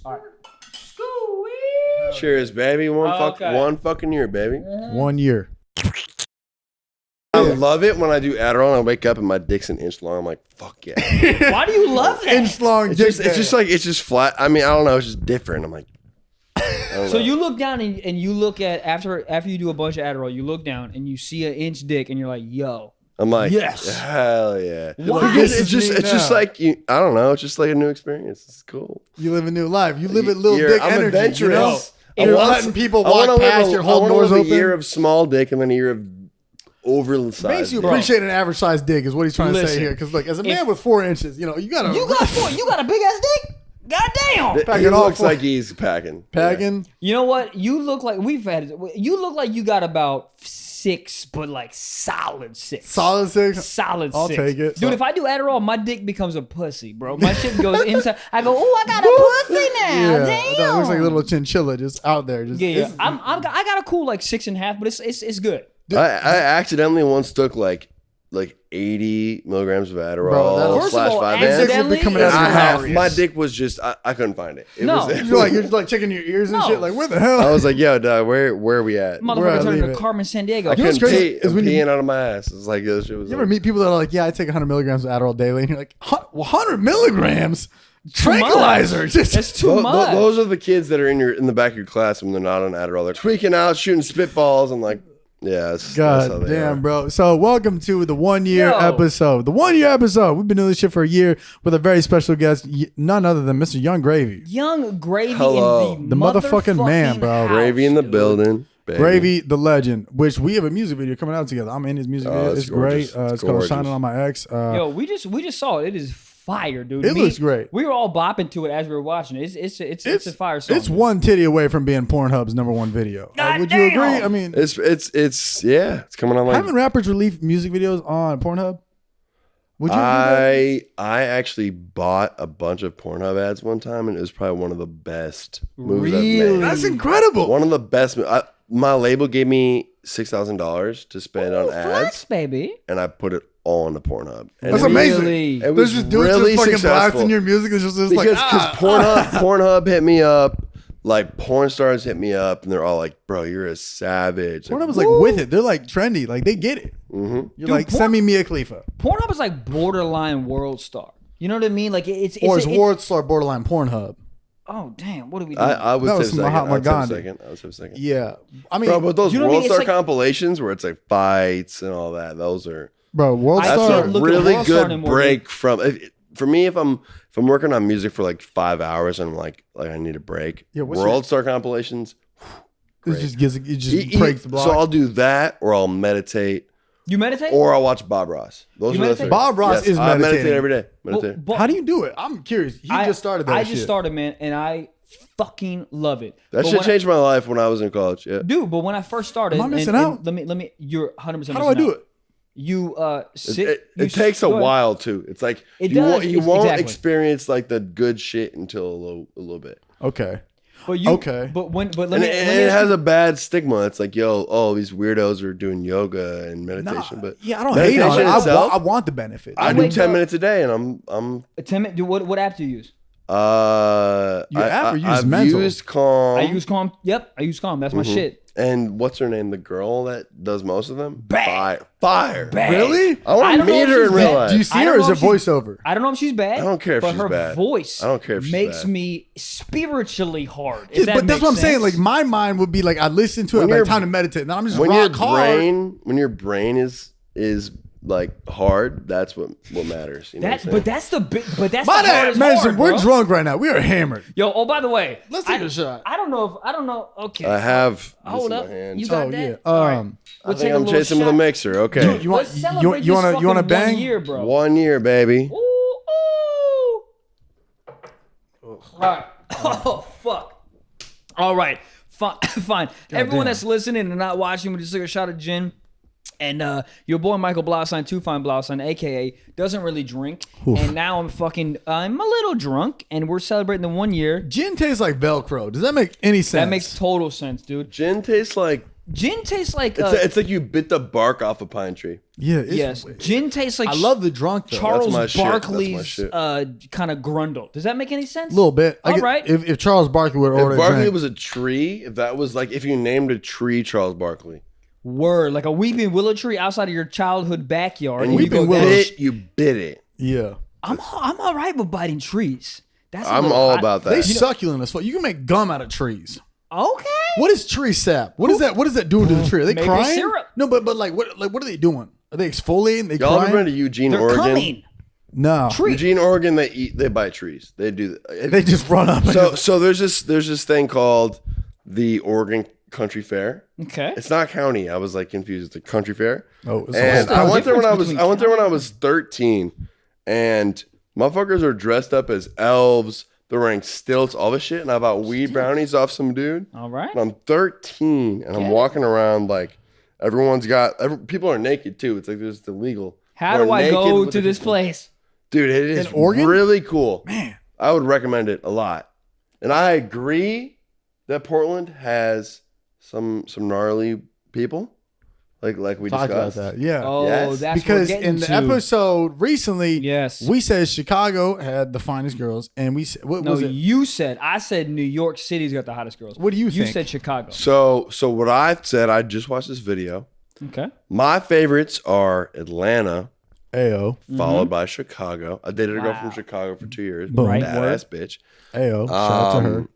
All right. Scoo-wee. Cheers, baby. One fucking year, baby. 1 year. I love it when I do Adderall and I wake up and my dick's an inch long. I'm like, fuck yeah. Why do you love that? Inch long It's dick. it's just flat. I mean, I don't know. It's just different. I'm like, I don't So know. you look down and you look at after you do a bunch of Adderall, you look down and you see an inch dick and you're like, yo. I'm like, yes. Hell yeah. Why? Because it's This is me just now. like, I don't know. It's just like a new experience. It's cool. You live a new life. You live it little dick I'm energy. adventurous. You know? I You're want letting people I wanna walk live past your whole doors a open. year of small dick and then a year of oversized. Makes you dick. appreciate an average sized dick is what he's trying to say Listen, here. Because like as a man with 4 inches, you know, you got You got a big ass dick? Goddamn. Pack He it off looks for- like he's packing. Pagging. You know what? You look like you look like you got about 6, but like solid 6. Solid 6. Solid 6. I'll take it. Dude, if I do Adderall, my dick becomes a pussy, bro. My shit goes inside. I go, oh, I got a pussy now. Yeah, Damn. that looks like a little chinchilla just out there. Just, Yeah, it's- I got a cool like 6.5, but it's good. I accidentally once took like 80 milligrams of Bro, Adderall that'll- First of all, / 5 Dick ends. will be coming And out of your mouth. my dick was just I couldn't find it. It No. was, You're just like checking your ears and No. shit. Like where the hell? I was like, yo, dog, where are we at? Where I Motherfucker turned leave into it. Carmen San Diego. I You know what's couldn't crazy pee. is I'm when you- peeing out of my ass. It's like this shit was. You ever meet people that are like, yeah, I take 100 milligrams of Adderall daily, and you're like, 100 milligrams, tranquilizer. That's too much. Those are the kids that are in the back of your class when they're not on Adderall. They're tweaking out, shooting spitballs, and like, yeah, that's how God they damn, are. bro. So welcome to the 1 year Yo. episode. The 1 year episode. We've been doing this shit for a year with a very special guest, none other than Mr. Young Gravy. Young Gravy Hello. in The motherfucking man, bro. house, Gravy in the dude. building. Baby. Gravy, the legend, which we have a music video coming out together. I'm in his music video. it's It's great. gorgeous. It's It's called gorgeous. Shining on My Ex. Yo, we just saw it. It is fire, dude. It looks great. We were all bopping to it as we were watching it. It's a fire song. It's one titty away from being Pornhub's #1 video. God Would you damn. agree? I mean, It's coming on like. haven't rappers released music videos on Pornhub? Would you agree? I actually bought a bunch of Pornhub ads one time, and it was probably one of the best moves I've Really? made. That's incredible. One of the best. My label gave me $6,000 to spend on Flex, ads, baby. and I put it all into Pornhub. And That's it was- amazing. Really? It There's was just dudes really just fucking successful. blasting your music. It's just like, Because ah. Pornhub hit me up, like porn stars hit me up, and they're all like, "Bro, you're a savage." Pornhub is like with it. They're like trendy. Like they get it. You're Dude, like, send me Mia Khalifa. Pornhub is like borderline world star. You know what I mean? Like it's Or is it's- World Star borderline Pornhub? Oh damn! What do we do? I would That say was second. Mahatma I would say Gandhi. second. I would say second. Yeah. I mean, Bro, but those You know what I World mean? It's Star like- compilations where it's like fights and all that, those are World I that's Star. can't a look at really World Star good anymore, break from. For me, if I'm working on music for like 5 hours and I'm like I need a break. Yeah, what's World Star compilations. It just gives. It just breaks the block. So I'll do that, or I'll meditate, You meditate? or I'll watch Bob Ross. Those You are the meditate? three. Bob Ross Yes, is I meditate meditating. every day. Well, Meditate. but How do you do it? I'm curious. He just started that I shit. just started, man, and I fucking love it. That But shit when changed my life when I was in college. Yeah. Dude, but when I first started, Am I missing out? Let me. You're 100%. How do I do it? You sit. It takes a go ahead. while too. It's like It you does. won't, you It's- won't exactly. experience like the good shit until a little bit. Okay. But you, Okay. But let And me. it, let and me it ask has you- a bad stigma. It's like, these weirdos are doing yoga and meditation. But Yeah, I don't hate on it. meditation itself, I want the benefit. I I do wake 10 up- minutes a day, and I'm 10 minutes. What app do you use? Your app or use I've Mental? used Calm. I use Calm. Yep, I use Calm. That's my shit. And what's her name? The girl that does most of them? Bang. Fire. Bang. Really? I want I to don't know meet if her she's in real bad. life. Do you see I her don't or is know it if she's- voiceover? I don't know if she's bad. I don't care if but she's her bad. voice. I don't care if she's makes bad. me spiritually hard. if Yeah, that but that's makes what I'm saying. sense. Like my mind would be like, I listen to it, When I'm like, your- time to meditate. And I'm just when rock hard. when your brain is like hard, that's what matters. You know that, what I'm but that's the big. But that's My the hardest Madison, part, we're bro. drunk right now. We are hammered. Yo, oh, by the way, Let's take a shot. I don't know. Okay. I have this Hold in up. my hand. You got Oh, that? yeah. All right. I We'll think take a I'm little chasing with a shot. mixer. Okay. Dude, you want Let's celebrate you this want to fucking bang? 1 year, bro. 1 year, baby. Ooh, ooh. All right. Oh, fuck. All right. Fine. Fine. Everyone damn. that's listening and not watching, we just took a shot of gin. And your boy Michael Blaustein, Too Fine Blaustein, a.k.a. doesn't really drink. And now I'm a little drunk, and we're celebrating the 1 year. Gin tastes like Velcro. Does that make any sense? That makes total sense, dude. Gin tastes like Gin tastes like It's like you bit the bark off a pine tree. Yeah. yes. Gin tastes like I love the drunk though. Charles my shit. That's my Barkley's shit. kind of grundle. Does that make any sense? A little bit. All right. If Charles Barkley would If order a Barkley drink, was a tree, if that was like if you named a tree Charles Barkley, Word, like a weeping willow tree outside of your childhood backyard. and and you you go Weeping down. willows. you bit it. yeah, I'm all right with biting trees. That's a I'm little- all about that. they succulent as fuck. You can make gum out of trees. Okay. What is tree sap? What is that? What is that doing to the tree? Are they Maple crying? syrup. No, but what are they doing? Are they exfoliating? They Y'all ever been crying? to Eugene, They're Oregon? coming. No, Tree. Eugene, Oregon, they bite trees. They do. they just run up. So there's this thing called the Oregon Country Fair. Okay. It's not county. I was like confused. It's the country fair. Oh, it's And a I whole went there when I difference was between when I was 13, and motherfuckers are dressed up as elves. They're wearing stilts, all this shit, and I bought weed brownies off some dude. All right. And I'm 13, and I'm walking around like people are naked too. It's like this is illegal. How They're do I naked go with to the this people. place? Dude, it is In Oregon? really cool. Man, I would recommend it a lot. And I agree that Portland has some gnarly people, like we talk about discussed. that. Yeah, Oh, Yes. that's because what we're in the getting to. episode recently, Yes. we said Chicago had the finest girls, and we said, what No, was it? I said New York City's got the hottest girls. What do you You think? said Chicago. So what I said, I just watched this video. Okay. My favorites are Atlanta, Ayo, followed by Chicago. I dated a girl Wow. from Chicago for 2 years. Boom. Right, Badass bitch. Ayo. Shout out to her.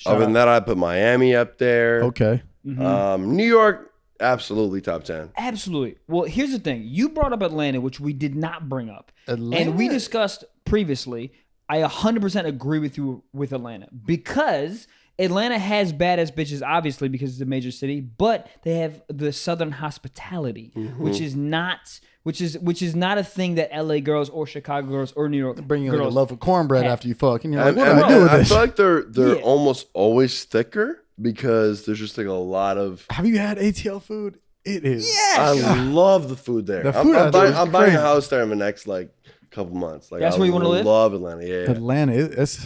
Other than that, I put Miami up there. Okay. New York, absolutely top 10. Absolutely. Well, here's the thing. You brought up Atlanta, which we did not bring up. Atlanta? And we discussed previously. I 100% agree with you with Atlanta because Atlanta has badass bitches, obviously, because it's a major city, but they have the Southern hospitality, which is not a thing that LA girls or Chicago girls or New York Bring you like a girls. loaf of cornbread after you fuck, and you're like, And, what and do I do with I this? feel like they're Yeah. almost always thicker because there's just like a lot of. Have you had ATL food? It is. I love the food there. The food out there is I'm buying crazy. a house there in the next like couple months. Like That's where you wanna live? Love Atlanta. Yeah. Atlanta. It's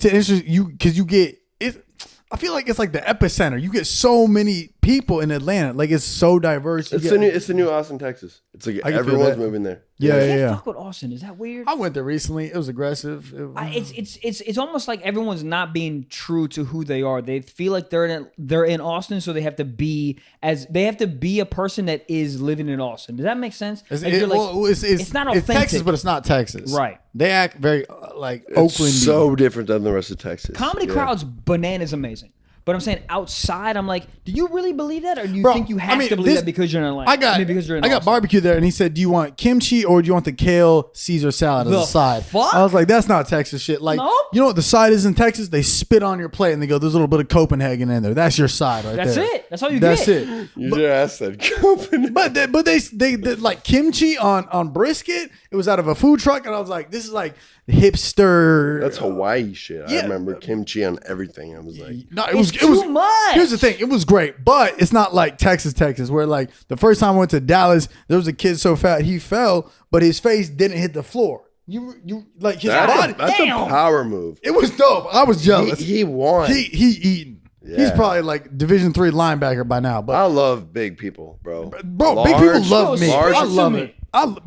an interesting because you get it. I feel like it's like the epicenter. You get so many people in Atlanta. Like it's so diverse. You It's get- the new Austin, Texas. It's like I can feel everyone's that. moving there. Yeah, I yeah, can't yeah. fuck with Austin. Is that weird? I went there recently. It was aggressive. It's almost like everyone's not being true to who they are. They feel like they're in Austin, so they have to be a person that is living in Austin. Does that make sense? Like, you're like, it's not It's Texas, authentic. but it's not Texas. Right. They act very like It's Oakland. so different than the rest of Texas. comedy Yeah. crowds bananas amazing. But I'm saying outside, I'm like, do you really believe that, or do you Bro, think you have I mean, to believe this- that because you're in Atlanta? I got because you're in I got Austin. barbecue there, and he said, "Do you want kimchi or do you want the kale Caesar salad as The a side?" fuck? I was like, "That's not Texas shit." Like, Nope. you know what the side is in Texas? They spit on your plate and they go, "There's a little bit of Copenhagen in there. That's your side right That's there." it. That's all you That's get. it. You just asked that company. But they like kimchi on brisket. It was out of a food truck, and I was like, "This is like hipster." That's Hawaii shit. I Yeah. remember kimchi on everything. I was like, No, it It's was too much. Here's the thing, it was great, but it's not like Texas, where like the first time I went to Dallas, there was a kid so fat he fell, but his face didn't hit the floor. You like his body. that's Damn. a power move. It was dope. I was jealous. He won. He eaten. He's Yeah. probably like Division III linebacker by now. But I love big people, bro. bro, big people love me. large- I love it.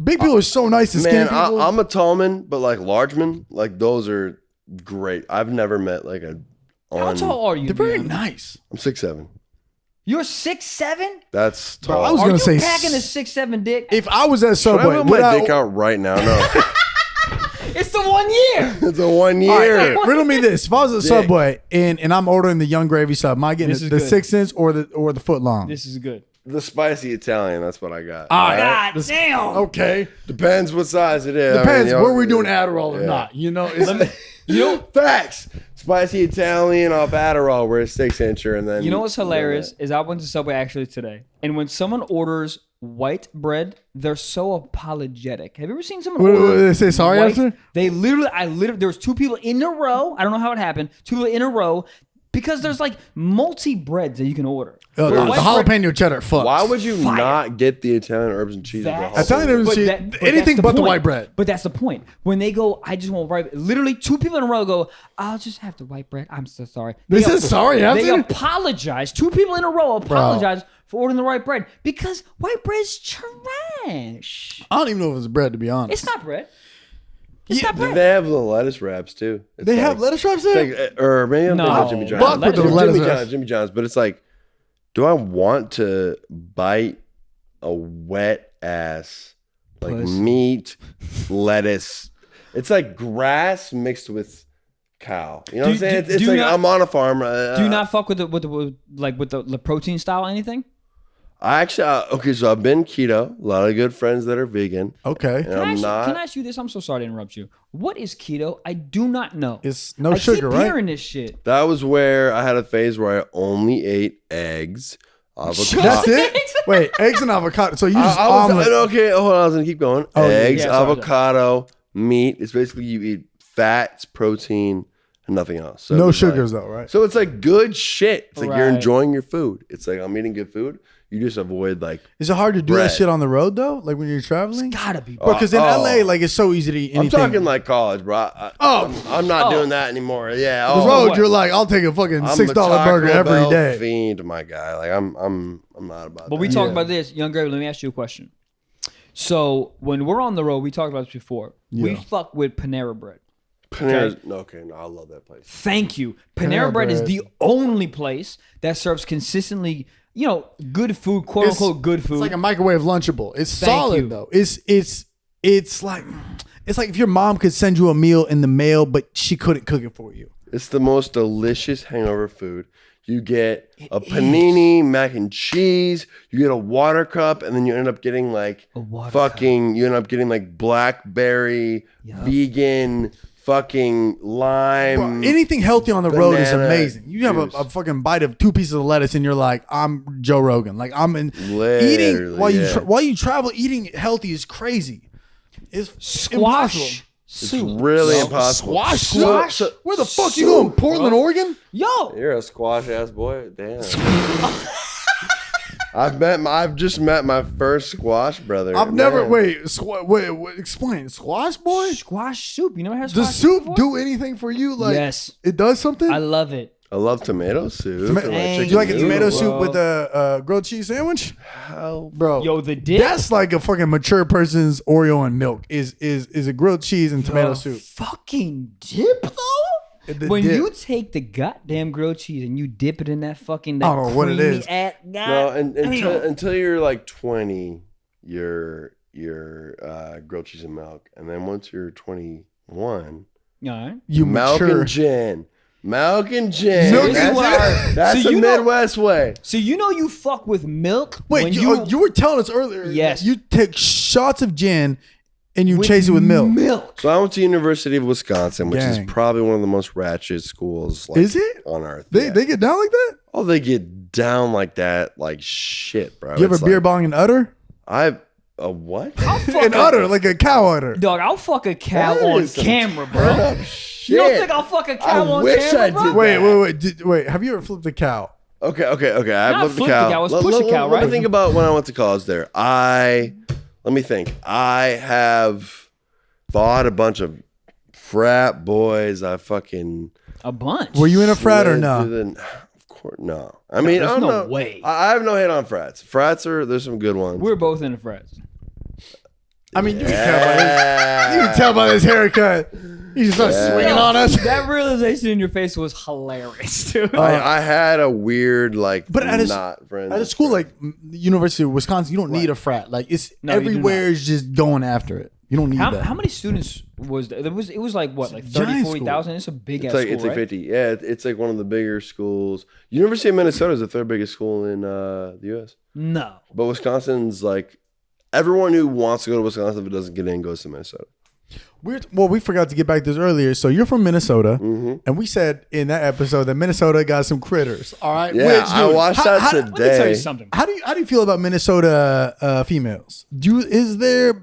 Big people are so nice to skinny Man, people. I'm a tall man, but like large men, like those are great. I've never met like a. How tall are you? They're very Dion? nice. I'm 6'7". You're 6'7"? That's Bro, tall. I was Are gonna you say packing a 6'7" dick? If I was at Should I Subway, put would my I- dick out right now? No, It's the 1 year. it's a 1 All year. right, riddle me this: if I was at Dick. Subway and I'm ordering the young gravy sub, am I getting This is the good. 6 inch or the foot long? This is good. The spicy Italian. That's what I got. All right. God This- damn. Okay. Depends what size it is. Depends. I mean, were we doing Adderall or yeah. not? You know, it's, Facts. Spicy Italian off Adderall. We're a 6-incher, and then You know what's hilarious is I went to Subway actually today, and when someone orders white bread, they're so apologetic. Have you ever seen someone What, order they say sorry white? after? They literally, there was two people in a row. I don't know how it happened. Two people in a row. Because there's like multi breads that you can order. The White bread- jalapeno cheddar fucks. Why would you Fire. not get the Italian herbs and cheese? Italian herbs and cheese, but anything that's but the point. white bread. But that's the point. When they go, I just want white. Literally, 2 people in a row go, I'll just have the white bread. I'm so sorry. They said sorry after? They apologize. 2 people in a row apologize for ordering the white bread because white bread's trash. I don't even know if it's bread, to be honest. It's not bread. It's not bread. They have the lettuce wraps too. It's They like- have lettuce wraps there? it's like, or maybe I'm No. thinking of Jimmy John's. Fuck with the lettuce wraps. Jimmy John's, but it's like, do I want to bite a wet ass like Puss. meat, lettuce? It's like grass mixed with cow. You know what I'm saying? It's do like not- I'm on a farm. Do you not fuck with the protein style anything? I actually okay. So I've been keto. A lot of good friends that are vegan. Okay. And I'm Can not. I ask you this? I'm so sorry to interrupt you. What is keto? I do not know. It's no I sugar, keep right? hearing this shit. That was where I had a phase where I only ate eggs, avocado. That's it? Wait, eggs and avocado. So you just I was, omelet. okay, hold on. I was gonna keep going. Oh, yeah. Eggs, Yeah, sorry. avocado, meat. It's basically you eat fats, protein, and nothing else. So No it's sugars like, though, right? So it's like good shit. It's like you're Right. enjoying your food. It's like I'm eating good food. You just avoid like Is it hard to do bread. that shit on the road though? Like when you're traveling? Gotta be. Bro, because in Oh. LA, like it's so easy to eat anything. I'm talking like college, bro. I'm not doing that anymore. Yeah. the Oh, road, what? you're like, I'll take a fucking I'm $6 a Taco burger every Bell day. Fiend, my guy. Like I'm not about. But that. we talked about this, Young Gravy. Let me ask you a question. So when we're on the road, we talked about this before. We Yeah. fuck with Panera bread. Panera's okay. No, I love that place. Thank you. Panera bread is the only place that serves consistently, good food, quote unquote good food. It's like a microwave Lunchable. It's Thank solid you. though. It's like if your mom could send you a meal in the mail, but she couldn't cook it for you. It's the most delicious hangover food. You get a panini, mac and cheese. You get a water cup, and then you end up getting like you end up getting like blackberry, vegan, fucking lime. Bro, anything healthy on the road is banana amazing. You have juice. a fucking bite of 2 pieces of lettuce, and you're like, I'm Joe Rogan. Like I'm in Literally, eating while yeah. while you travel. Eating healthy is crazy. It's squash impossible. It's soup. really impossible. Squash, So- squash. so- Where the fuck you going? Portland, Oregon? Yo, You're a squash ass boy. Damn. I've just met my first squash brother. I've never Man. wait. Explain. Squash boy. squash soup. You never had squash Does soup before? do anything for you? Like Yes. it does something. I love it. I love tomato soup. Toma- and, Thank Do chicken you like a Ew, tomato bro. soup with a grilled cheese sandwich, How bro? Yo, the dip. That's like a fucking mature person's Oreo and milk. Is a grilled cheese and tomato soup. Fucking dip though. The When dip. you take the goddamn grilled cheese and you dip it in that fucking I don't know what it is. No, until you're like 20, you're grilled cheese and milk, and then once you're 21, All right. You milk mature. and gin. Milk and gin. Milk and That's, that's So the you know- Midwest way. So you fuck with milk. Wait, when you were telling us earlier. Yes. that you take shots of gin and you chase it with milk. Milk. So I went to University of Wisconsin, which Gang. is probably one of the most ratchet schools. Like, Is it? on earth? They Yeah. they get down like that. Oh, they get down like that, like shit, bro. You ever It's beer like, bong and udder? a what? An udder, like a cow udder. Dog, I'll fuck a cow That on is some camera, turn bro. up You shit. don't think I'll fuck a cow I on wish camera, I bro? did. Wait. Have you ever flipped a cow? Okay. I've Not lived the flip the cow. cow, it's push a cow, Let right? me think about when I went to college there. Let me think. I have fought a bunch of frat boys. I fucking A bunch. Were you in a frat or slid no? through Of course, no. I mean, there's I don't no know. way. I have no hate on frats. There's some good ones. We're both in the frats. I mean, you can tell by this. You can tell by this haircut. You just start swinging on us. That realization in your face was hilarious, dude. I had a weird But at a- not friend. At a school like the University of Wisconsin, you don't need a frat. Like it's No, you do everywhere not. is just going after it. You don't need that. How many students was there? It was like what, like Giant 30, school. 40,000? It's a big ass It's like school, it's like right? 50. Yeah, it's like one of the bigger schools. University of Minnesota is the third biggest school in the U.S. No. But Wisconsin's like everyone who wants to go to Wisconsin but doesn't get in goes to Minnesota. We forgot to get back to this earlier. So you're from Minnesota, Mm-hmm. and we said in that episode that Minnesota got some critters. All right, Yeah, I watched that Let me tell you today. something. How do you feel about Minnesota females? Is there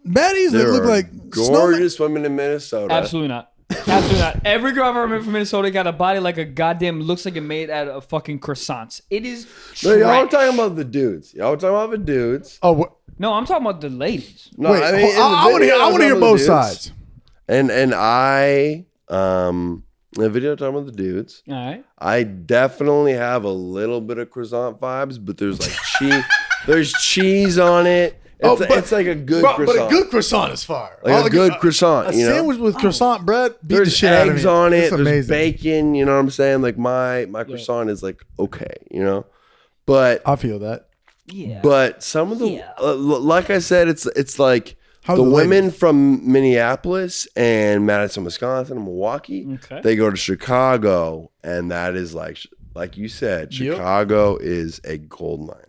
baddies that There look are like snowmen? gorgeous women in Minnesota. Absolutely not. Absolutely not. Every girl I've ever met from Minnesota got a body like a goddamn, looks like it made out of fucking croissants. It is No, y'all are trash. talking about the dudes. Y'all are talking about the dudes. Oh, what? No, I'm talking about the ladies. No, Wait, I mean, in the I want to video, hear. I want to talking hear about both the dudes. sides. And I, in the video talking about the dudes, All right. I definitely have a little bit of croissant vibes, but there's like cheese. There's cheese on it. It's like a good croissant. But a good croissant is fire. Like a good croissant. A you know? sandwich with croissant bread. Beat the There's shit out of eggs me. on it. It's There's amazing. bacon. You know what I'm saying? Like my croissant is like okay. You know, but I feel that. Yeah. But some of the, like I said, it's like How the the women ladies? from Minneapolis and Madison, Wisconsin, and Milwaukee, Okay. they go to Chicago, and that is like you said, Yep. Chicago is a gold mine.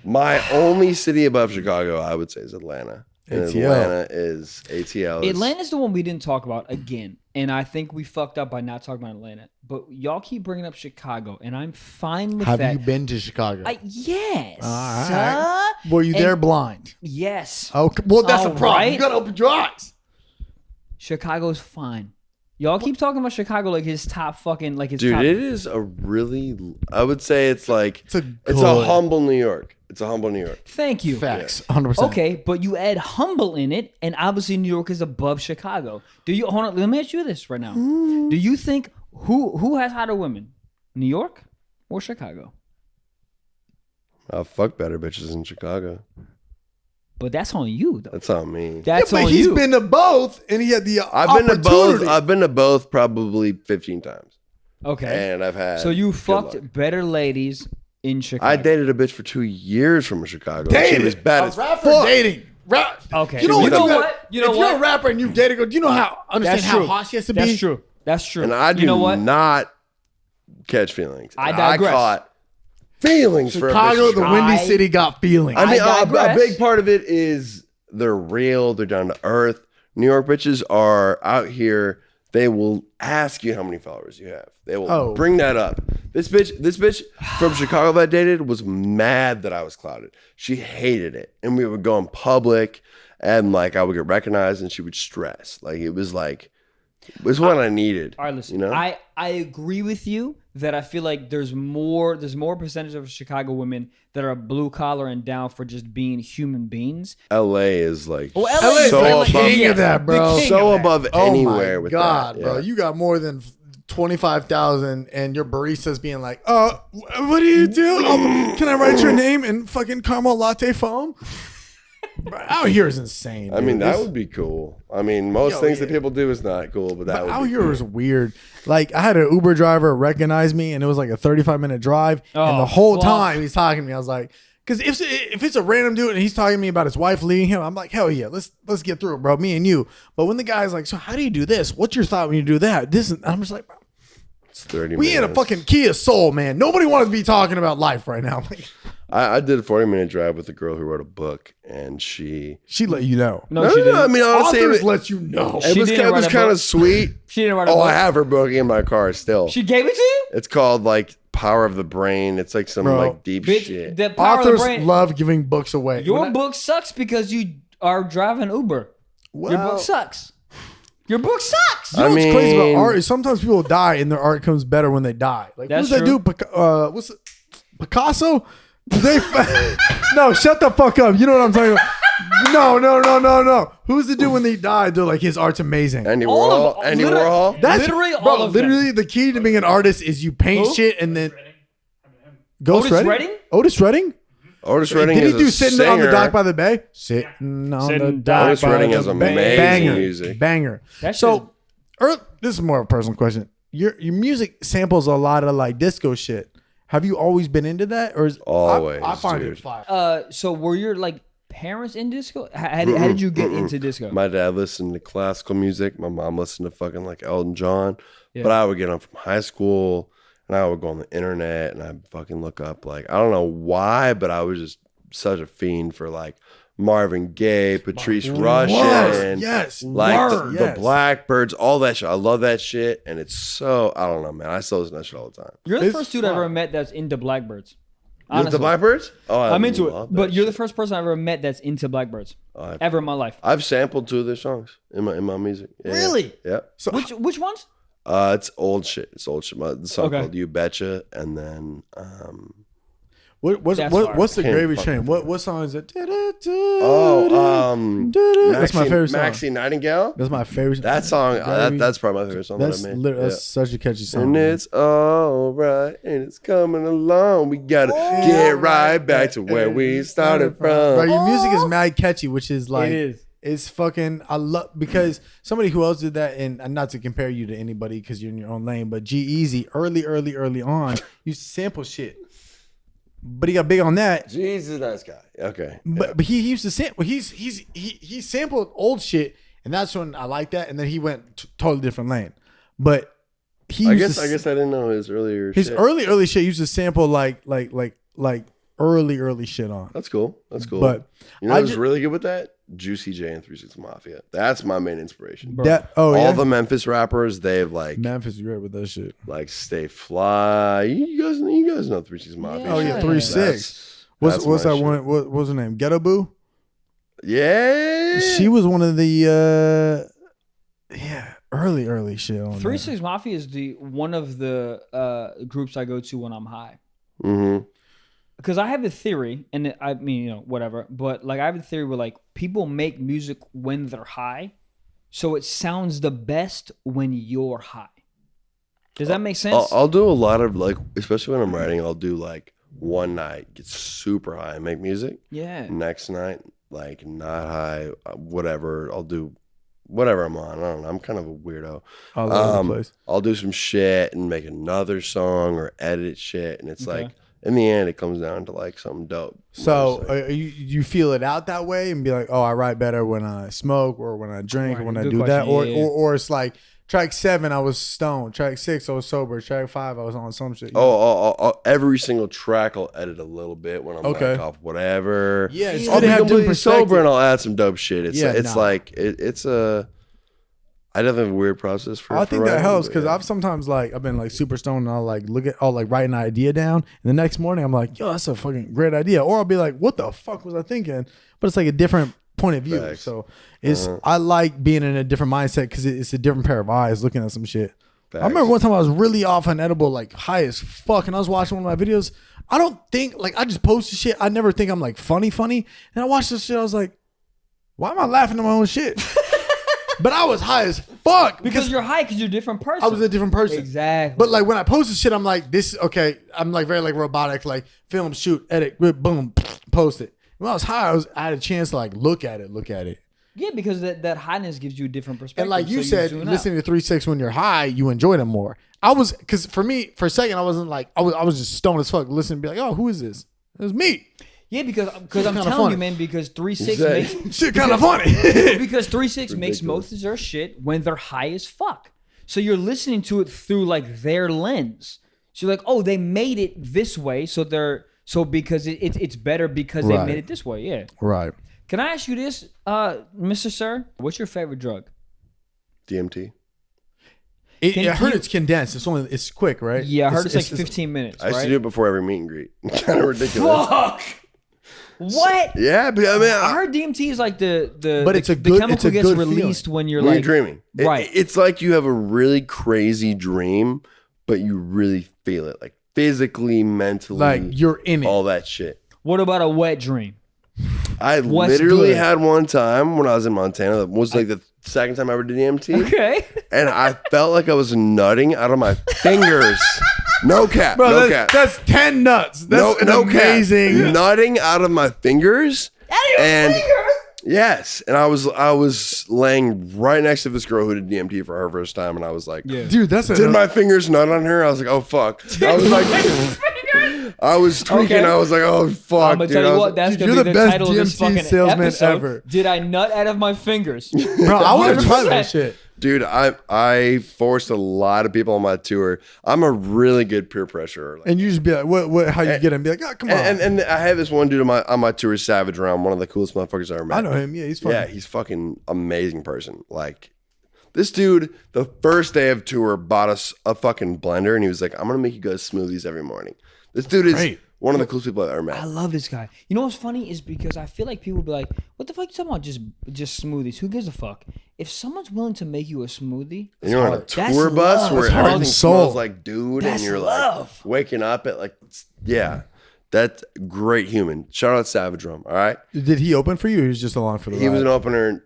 My only city above Chicago, I would say, is Atlanta. And ATL. Atlanta is ATL. Atlanta's the one we didn't talk about again. And I think we fucked up by not talking about Atlanta. But y'all keep bringing up Chicago, and I'm fine with Have that. you been to Chicago? Yes. All right. Were you there And- blind? Yes. Okay. Well, that's All a problem. right. You gotta open your eyes. Chicago's fine. Y'all keep talking about Chicago like his top fucking, like his Dude, top. it is a really, I would say it's like, It's a it's a good- humble New York. It's a humble New York. Thank you. Facts. 100%. Okay, but you add humble in it, and obviously New York is above Chicago. Do you hold on? Let me ask you this right now. Do you think who has hotter women, New York or Chicago? I'll fuck better bitches in Chicago. But that's on you though. That's on me. That's but on he's you. been to both, and he had the I've been to both. opportunity. I've been to both probably 15 times, Okay. and I've had. So you good fucked luck. better ladies in Chicago. I dated a bitch for 2 years from Chicago. Dated. She was bad A as rapper fuck. dating. Okay. You know, You know what? what? You know if you're what? a rapper and you dated a girl, do you know how understand That's how true. hot she has to That's be? true. That's true. And I do you know what? not catch feelings. I And digress. caught feelings for a bitch. Chicago, the windy I- city, got feelings. I mean, I a digress. big part of it is they're real. They're down to earth. New York bitches are out here. They will ask you how many followers you have. They will bring that up. This bitch from Chicago that I dated was mad that I was clouded. She hated it, and we would go in public, and like I would get recognized, and she would stress. Like it was what I needed. All right, listen. You know? I agree with you that I feel like there's more percentage of Chicago women that are blue collar and down for just being human beings. LA is like Well, LA LA is is so the like- above, king of that, bro. king so of that. above Oh anywhere my with God, that. bro. Yeah. You got more than 25,000 and your baristas being like, what do you do? Can I write your name in fucking caramel latte foam? Bro, out here is insane. I mean, dude. that This- would be cool. I mean, most things that people do is not cool, but that But would out be here cool. is weird. Like I had an Uber driver recognize me, and it was like a 35-minute drive, and Oh, the whole fuck. time he's talking to me, I was like, because if it's a random dude and he's talking to me about his wife leaving him, I'm like, hell yeah, let's get through it, bro, me and you. But when the guy's like, so how do you do this? What's your thought when you do that? This, and I'm just like, bro, It's 30 we in a minutes. fucking Kia Soul, man. Nobody wants to be talking about life right now. Like, I did a 40-minute drive with a girl who wrote a book, and she let you know. No, she didn't. I mean, honestly, Authors it, let you know. it She was, didn't it was write a kind book. of sweet. She didn't write a Oh, book. I have her book in my car still. She gave it to you? It's called like Power of the Brain. It's like some Bro, like deep Bitch, shit. the power of the Authors brain. love giving books away. Your When I- book sucks because you are driving Uber. Your Well- book sucks. Your book sucks. You know what's crazy mean- about art is sometimes people die and their art comes better when they die. Like That's who's that true. dude? What's it? Picasso? They no, shut the fuck up. You know what I'm talking about? No. Who's the dude when they died? They're like his art's amazing. Andy All Warhol. of- Andy literally- Warhol. That's literally bro, all of them. literally the key to being an artist is you paint Who? shit and then Ghost Otis Redding? Redding? Otis Redding? Otis Redding Did he is do a sitting singer. on the dock by the bay? Sitting on Sitting the down dock Otis by Redding the has bay. amazing Banger. music. Banger. That So, this is more of a personal question. Your music samples a lot of like disco shit. Have you always been into that, or is Always, I find dude. it fire. So were your like parents in disco? How did you get into disco? My dad listened to classical music. My mom listened to fucking like Elton John. Yeah. But I would get on from high school, and I would go on the internet, and I'd fucking look up like I don't know why, but I was just such a fiend for like Marvin Gaye, Patrice Rushen, Yes. like Word. the Yes. Blackbirds, all that shit. I love that shit, and it's so I don't know, man. I still listen to that shit all the time. You're the It's first dude I fun. ever met that's into Blackbirds. You into Blackbirds? Oh, I'm into it. love But that you're the shit. first person I ever met that's into Blackbirds ever in my life. I've sampled 2 of their songs in my music. Yeah, Really? Yeah. So Which ones? It's old shit. It's old shit. The song Okay. called "You Betcha," and then what's That's the Can't Gravy fucking Train? What song is it? that's my favorite song. Maxie Nightingale. That's my favorite. That song. Gravy. That's probably my favorite song That's that I made. literally that's such a catchy song. And man. it's all right, and it's coming along. We gotta get right back to where we started Bro, from. your music is mad catchy, which is like It is. it's fucking. I love because somebody who else did that, and not to compare you to anybody because you're in your own lane, but G-Eazy early on used to sample shit, but he got big on that. Jesus, nice guy. Okay, But he used to sample. He sampled old shit, and that's when I like that. And then he went totally different lane. But he I used guess to, I didn't know his earlier. his shit. early shit used to sample like early shit on. That's cool. That's cool. But you know I who's ju- really good with that? Juicy J and 36 Mafia. That's my main inspiration. That All the Memphis rappers, they've like Memphis is great with that shit. like Stay Fly. You guys know 36 Mafia. Oh, yeah, shit. 3-6. That's What's my that shit. one? What was her name? Ghetto Boo. Yeah. She was one of the early shit on 3-6 Mafia is one of the groups I go to when I'm high. Mm-hmm. Because I have a theory, and I mean, whatever, but like I have a theory where like people make music when they're high, so it sounds the best when you're high. Does that make sense? I'll do a lot of like, especially when I'm writing, I'll do like one night, get super high and make music. Yeah. Next night, like not high, whatever. I'll do whatever I'm on. I don't know. I'm kind of a weirdo. all over the place. I'll do some shit and make another song or edit shit. And it's Okay. like, in the end, it comes down to like something dope. So you feel it out that way and be like, oh, I write better when I smoke or when I drink or Right, when I good do that, question. Yeah. or it's like track 7 I was stoned, track 6 I was sober, track 5 I was on some shit. Every single track I'll edit a little bit when I'm Okay. like off whatever. Yeah, it's I'll good to be have different completely sober perspective. and I'll add some dope shit. It's Yeah, it's nah. like it's a. I definitely have a weird process for. I think for that writing, helps but because yeah. I've sometimes like I've been like super stoned and I'll like write an idea down and the next morning I'm like, yo, that's a fucking great idea, or I'll be like, what the fuck was I thinking? But it's like a different point of view. Facts. So I like being in a different mindset because it's a different pair of eyes looking at some shit. I remember one time I was really off on edible, like high as fuck, and I was watching one of my videos. I don't think like I just posted shit. I never think I'm like funny, and I watched this shit. I was like, why am I laughing at my own shit? But I was high as fuck because you're high, because you're a different person. I was a different person. Exactly. But like when I post this shit, I'm like, this okay. I'm like very like robotic, like film, shoot, edit, boom, post it. When I was high, I had a chance to like look at it. Yeah, because that highness gives you a different perspective. And like you so said, tune out. listening to 3-6 when you're high, you enjoy them more. I was because for me, for a second, I wasn't like I was just stoned as fuck. Listen, and be like, oh, who is this? It was me. Yeah, because I'm telling funny. you, man, because 3-6 Exactly. makes Shit, kind of funny. because 3-6 makes most of their shit when they're high as fuck. So you're listening to it through like their lens. So you're like, oh, they made it this way, so because it's better because they Right. made it this way. Yeah. Right. Can I ask you this, Mr. Sir? What's your favorite drug? DMT. I heard it's condensed. It's quick, right? Yeah, I heard it's like 15 minutes. I used right? to do it before every meet and greet. Kind of ridiculous. Fuck. What? Yeah, but I mean, I heard DMT is like the But it's a the good- chemical it's a gets good released feeling. when you're when like you're dreaming. right. It's like you have a really crazy dream, but you really feel it, like physically, mentally, Like you're in it. all that shit. What about a wet dream? I What's literally good? had one time when I was in Montana. That was like the second time I ever did DMT. Okay. And I felt like I was nutting out of my fingers. No cap. Bro, no that's, cap. that's 10 nuts. That's no amazing. cap. Nutting out of my fingers. And fingers? yes. And I was laying right next to this girl who did DMT for her first time. And I was like, Dude, that's did my fingers nut on her? I was like, oh, fuck. I was like, I was tweaking. Okay. I was like, oh, fuck. I'm gonna dude. tell I you was what, like, that's Dude, gonna you're be the the best title of this DMT fucking salesman episode. ever. Did I nut out of my fingers? Bro, I want to try that 100%. shit. Dude, I forced a lot of people on my tour. I'm a really good peer pressurer. Like, And you just be like, what how you get him? Be like, oh, come on. and I have this one dude on my tour, Savage Round, one of the coolest motherfuckers I ever met. I know him. Yeah, he's funny. Yeah, he's fucking amazing person. Like, this dude, the first day of tour, bought us a fucking blender, and he was like, I'm gonna make you guys smoothies every morning. This dude is Great. One of the coolest people I've ever met. I love this guy. You know what's funny is because I feel like people be like, "What the fuck you talking about? Just smoothies? Who gives a fuck?" If someone's willing to make you a smoothie, and you're on a that's tour bus love. where That's everything hard. smells like dude, That's and you're love. like waking up at like, yeah, that's great human. Shout out Savage Rum. All right, Did he open for you? Or he was just along for the he ride? was an opener,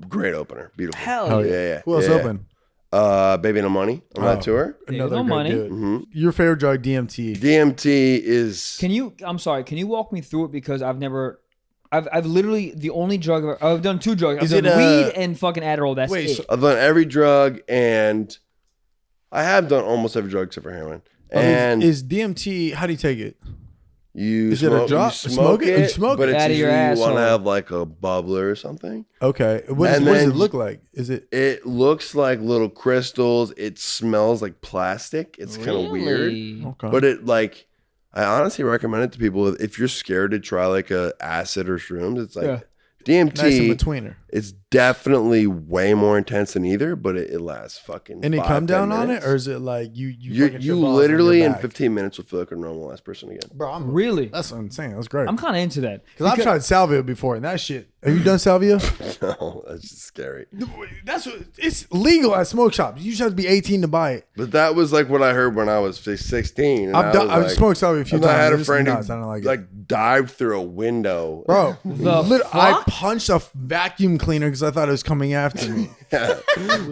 great opener, beautiful. Hell yeah. yeah. Who else yeah. open? Baby No Money on that tour. Another No good Money. dude. Mm-hmm. Your favorite drug, DMT. DMT is. I'm sorry. Can you walk me through it because I've literally the only drug I've done 2 drugs. Is I've it done weed and fucking Adderall. That's Wait, it. so- I've done every drug, and I have done almost every drug except for heroin. And is DMT? How do you take it? you is it a smoke, drop? you smoke You it, smoke but it? it's Out of your usually you want asshole. to have like a bubbler or something. Okay. What And does then it look like? Is it? It looks like little crystals. It smells like plastic. It's kind of weird, Really? Okay. but it like. I honestly recommend it to people if you're scared to try like a acid or shrooms. It's like Yeah. DMT. Nice in betweener. It's definitely way more intense than either, but it lasts fucking. Any 5, come 10 down on it, minutes. or is it like you fucking You trip balls on literally your in back? 15 minutes will feel like a normal ass person again. Bro, I'm Really? That's insane. That's great. I'm kind of into that. Because I've tried salvia before, and that shit. Have you done salvia? No, that's just scary. That's what, it's legal at smoke shops. You just have to be 18 to buy it. But that was like what I heard when I was 16. and I've smoked salvia a few and times. I had a It's friend nuts. who I don't like it. like dived through a window. Bro, The I fuck? punched a vacuum cleaner because I thought it was coming after me.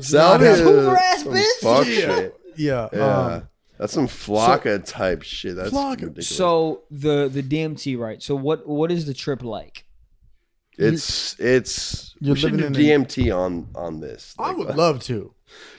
Salvia is Hoover ass some bitch. fuck Yeah. shit. Yeah. Yeah. That's some Flocka type shit. That's Flocka. ridiculous. So the DMT, right? So what is the trip like? it's You're we should do living in DMT on this. I Like, would love to.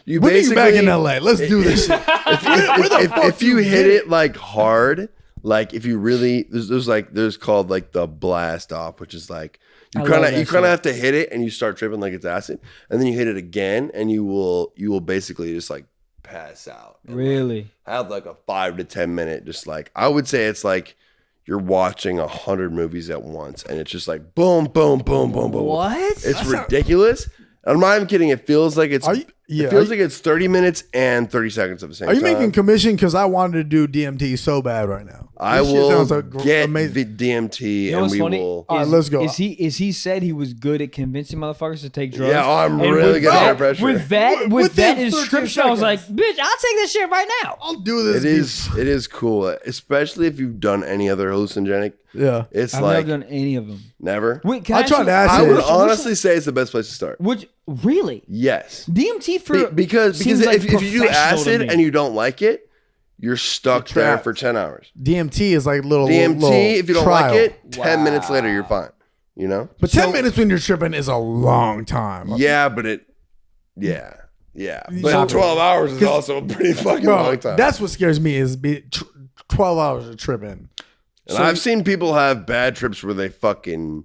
you When are you back in basically- LA? Let's do this shit. if you hit it like hard, like if you really there's called like the blast off, which is like you I kind love of that shit. have to hit it and you start tripping like it's acid, and then you hit it again and you will basically just like pass out. And, like, Really? have like a 5 to 10 minute, just like I would say it's like you're watching 100 movies at once, and it's just like boom, boom, boom, boom, boom. What? It's ridiculous. I'm not even kidding. It feels like it's. Are you- yeah, it feels are like it's 30 minutes and 30 seconds at the same Are time. you making commission? Because I wanted to do DMT so bad right now. I This shit will sounds get amazing. the DMT You know and what's we funny? will. All right, let's go. Is he said he was good at convincing motherfuckers to take drugs? Yeah, I'm And really with good that- under pressure. With that Within his 13 scripture, I was like, seconds. bitch, I'll take this shit right now. I'll do this. It is cool, especially if you've done any other hallucinogenic. Yeah. It's I've like never done any of them. never. Wait, can I I tried ask acid. I would Which- honestly say it's the best place to start. Which really Yes, DMT for because seems like if you do professional to acid me. and you don't like it, you're stuck You're there trapped. for 10 hours. DMT is like little DMT, if you don't trial. like it, 10 minutes later you're fine. You know? But 10 minutes when you're tripping is a long time. Yeah, but yeah. But So- 12 hours is also a pretty fucking Bro, long time. that's what scares me is 12 hours of tripping. And I've seen people have bad trips where they fucking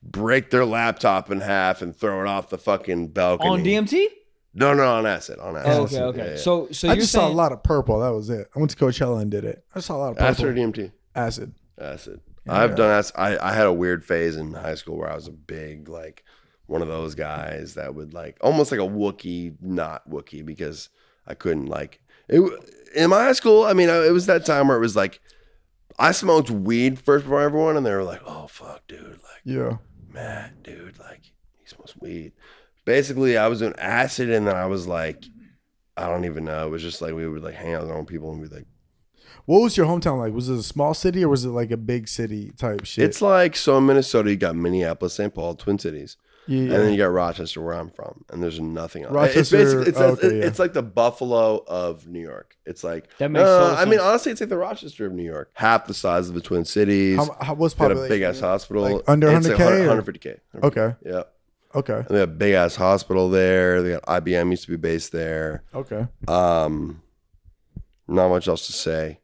break their laptop in half and throw it off the fucking balcony. on DMT. No, on acid. On acid. Oh, okay. Yeah, yeah. So I you're just saw a saying lot of purple. That was it. I went to Coachella and did it. I saw a lot of purple. Acid or DMT? Acid. Acid. I've done acid. I had a weird phase in high school where I was a big, like, one of those guys that would, like, almost like a Wookiee, not Wookiee, because I couldn't, like, it. In my high school, I mean, it was that time where it was like, I smoked weed first before everyone, and they were like, oh, fuck, dude. Like, Yeah. Matt, dude, like, he smokes weed. Basically, I was doing acid, and then I was like, I don't even know. It was just like we would like hang out with our own people and be like, What was your hometown like? Was it a small city or was it like a big city type shit? it's like, so in Minnesota, you got Minneapolis, St. Paul, Twin Cities. yeah. And then you got Rochester, where I'm from, and there's nothing else. Rochester, It's like the Buffalo of New York. It's like That makes total I mean, sense. honestly, it's like the Rochester of New York. Half the size of the Twin Cities. What's Got a population? big ass hospital. Like under It's 100K or- 150K. Okay. Yeah. Okay. And they have a big ass hospital there. They got IBM used to be based there. Okay. Not much else to say.